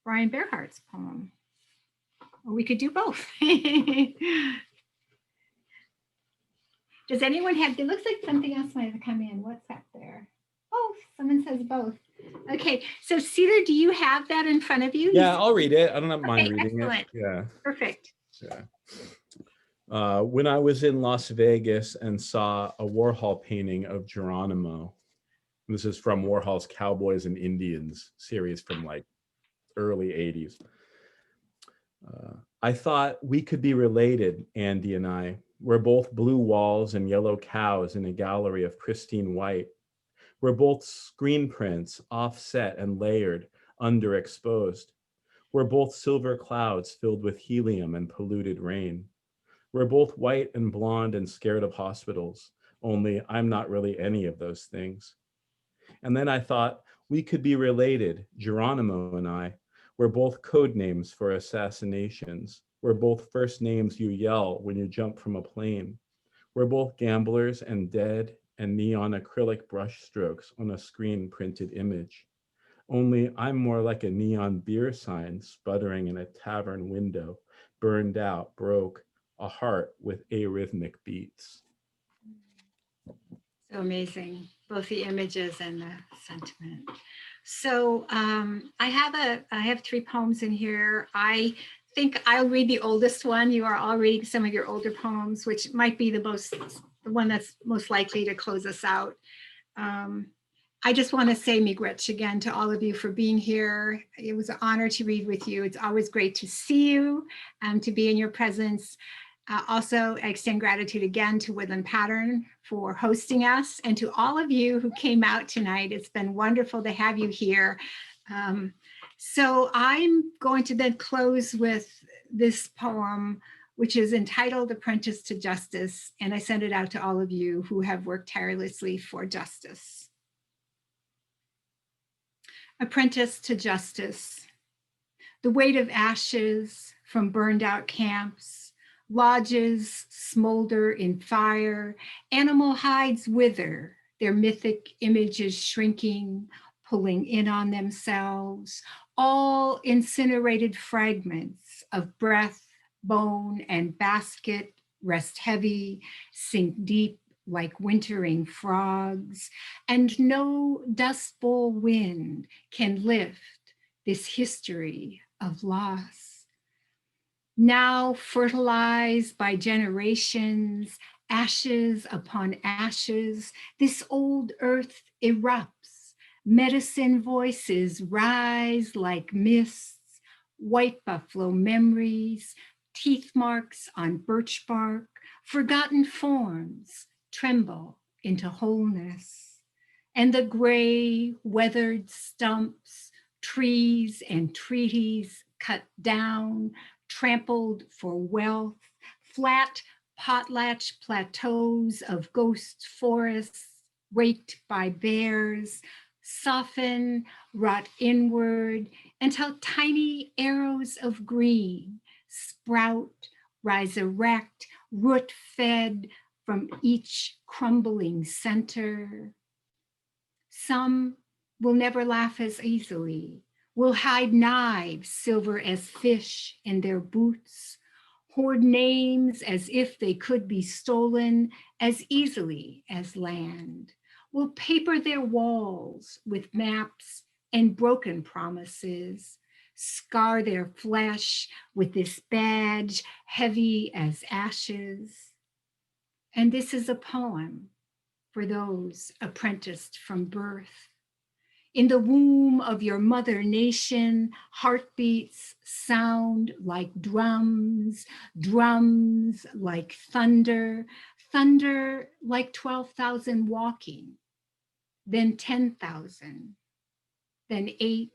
Speaker 1: Brian Bearhart's poem, or we could do both. Does anyone have? It looks like something else might have come in. What's up there? Oh, someone says both. Okay, so Cedar, do you have that in front of you?
Speaker 5: Yeah, I'll read it. I don't mind reading
Speaker 1: excellent.
Speaker 5: it. Yeah.
Speaker 1: Perfect.
Speaker 5: Yeah. When I was in Las Vegas and saw a Warhol painting of Geronimo, this is from Warhol's Cowboys and Indians series from like early 80s. I thought we could be related, Andy and I. We're both blue walls and yellow cows in a gallery of pristine white. We're both screen prints, offset and layered, underexposed. We're both silver clouds filled with helium and polluted rain. We're both white and blonde and scared of hospitals, only I'm not really any of those things. And then I thought we could be related, Geronimo and I. We're both code names for assassinations. We're both first names you yell when you jump from a plane. We're both gamblers and dead and neon acrylic brush strokes on a screen printed image. Only I'm more like a neon beer sign sputtering in a tavern window, burned out, broke, a heart with arrhythmic beats.
Speaker 1: So amazing, both the images and the sentiment. So I have 3 poems in here. I think I'll read the oldest one. You are all reading some of your older poems, which might be the one that's most likely to close us out. I just want to say miigwech again to all of you for being here. It was an honor to read with you. It's always great to see you and to be in your presence. Also, I extend gratitude again to Woodland Pattern for hosting us, and to all of you who came out tonight. It's been wonderful to have you here. So I'm going to then close with this poem, which is entitled Apprentice to Justice, and I send it out to all of you who have worked tirelessly for justice. Apprentice to Justice. The weight of ashes from burned out camps, lodges smolder in fire, animal hides wither, their mythic images shrinking, pulling in on themselves, all incinerated fragments of breath, bone, and basket rest heavy, sink deep like wintering frogs, and no dust bowl wind can lift this history of loss. Now fertilized by generations, ashes upon ashes, this old earth erupts. Medicine voices rise like mists, white buffalo memories, teeth marks on birch bark, forgotten forms tremble into wholeness. And the gray, weathered stumps, trees and treaties cut down, trampled for wealth, flat potlatch plateaus of ghost forests raked by bears, soften, rot inward until tiny arrows of green sprout, rise erect, root fed from each crumbling center. Some will never laugh as easily, will hide knives silver as fish in their boots, hoard names as if they could be stolen as easily as land, will paper their walls with maps and broken promises, scar their flesh with this badge heavy as ashes. And this is a poem for those apprenticed from birth. In the womb of your mother nation, heartbeats sound like drums, drums like thunder, thunder like 12,000 walking, then 10,000, then 8,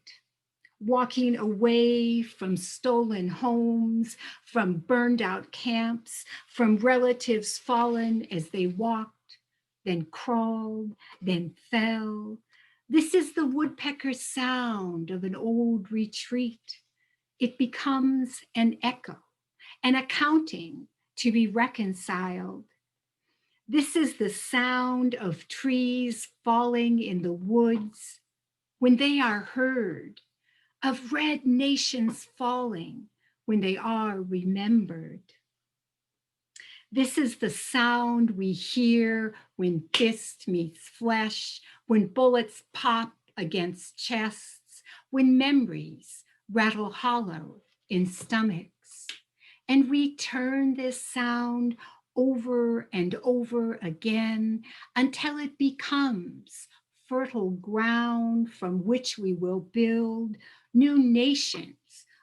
Speaker 1: walking away from stolen homes, from burned out camps, from relatives fallen as they walked, then crawled, then fell. This is the woodpecker's sound of an old retreat. It becomes an echo, an accounting to be reconciled. This is the sound of trees falling in the woods when they are heard, of red nations falling when they are remembered. This is the sound we hear when fist meets flesh, when bullets pop against chests, when memories rattle hollow in stomachs. And we turn this sound over and over again until it becomes fertile ground from which we will build new nations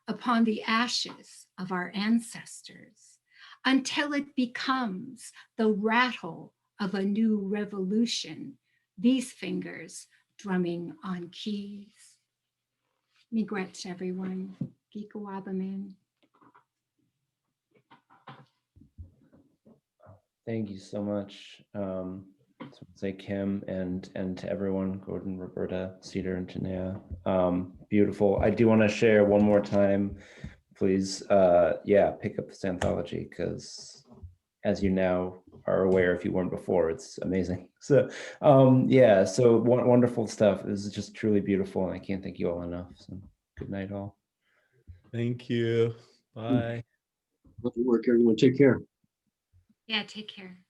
Speaker 1: upon the ashes of our ancestors, until it becomes the rattle of a new revolution, these fingers drumming on keys. Miigwech, everyone. Gikuwabamin.
Speaker 2: Thank you so much. So say Kim and to everyone, Gordon, Roberta, Cedar, and Tanaya. Beautiful. I do want to share one more time, please. Pick up this anthology, because as you now are aware, if you weren't before, it's amazing. So so wonderful stuff. This is just truly beautiful, and I can't thank you all enough. So good night, all.
Speaker 5: Thank you. Bye.
Speaker 3: Good work, everyone. Take care.
Speaker 1: Yeah, take care.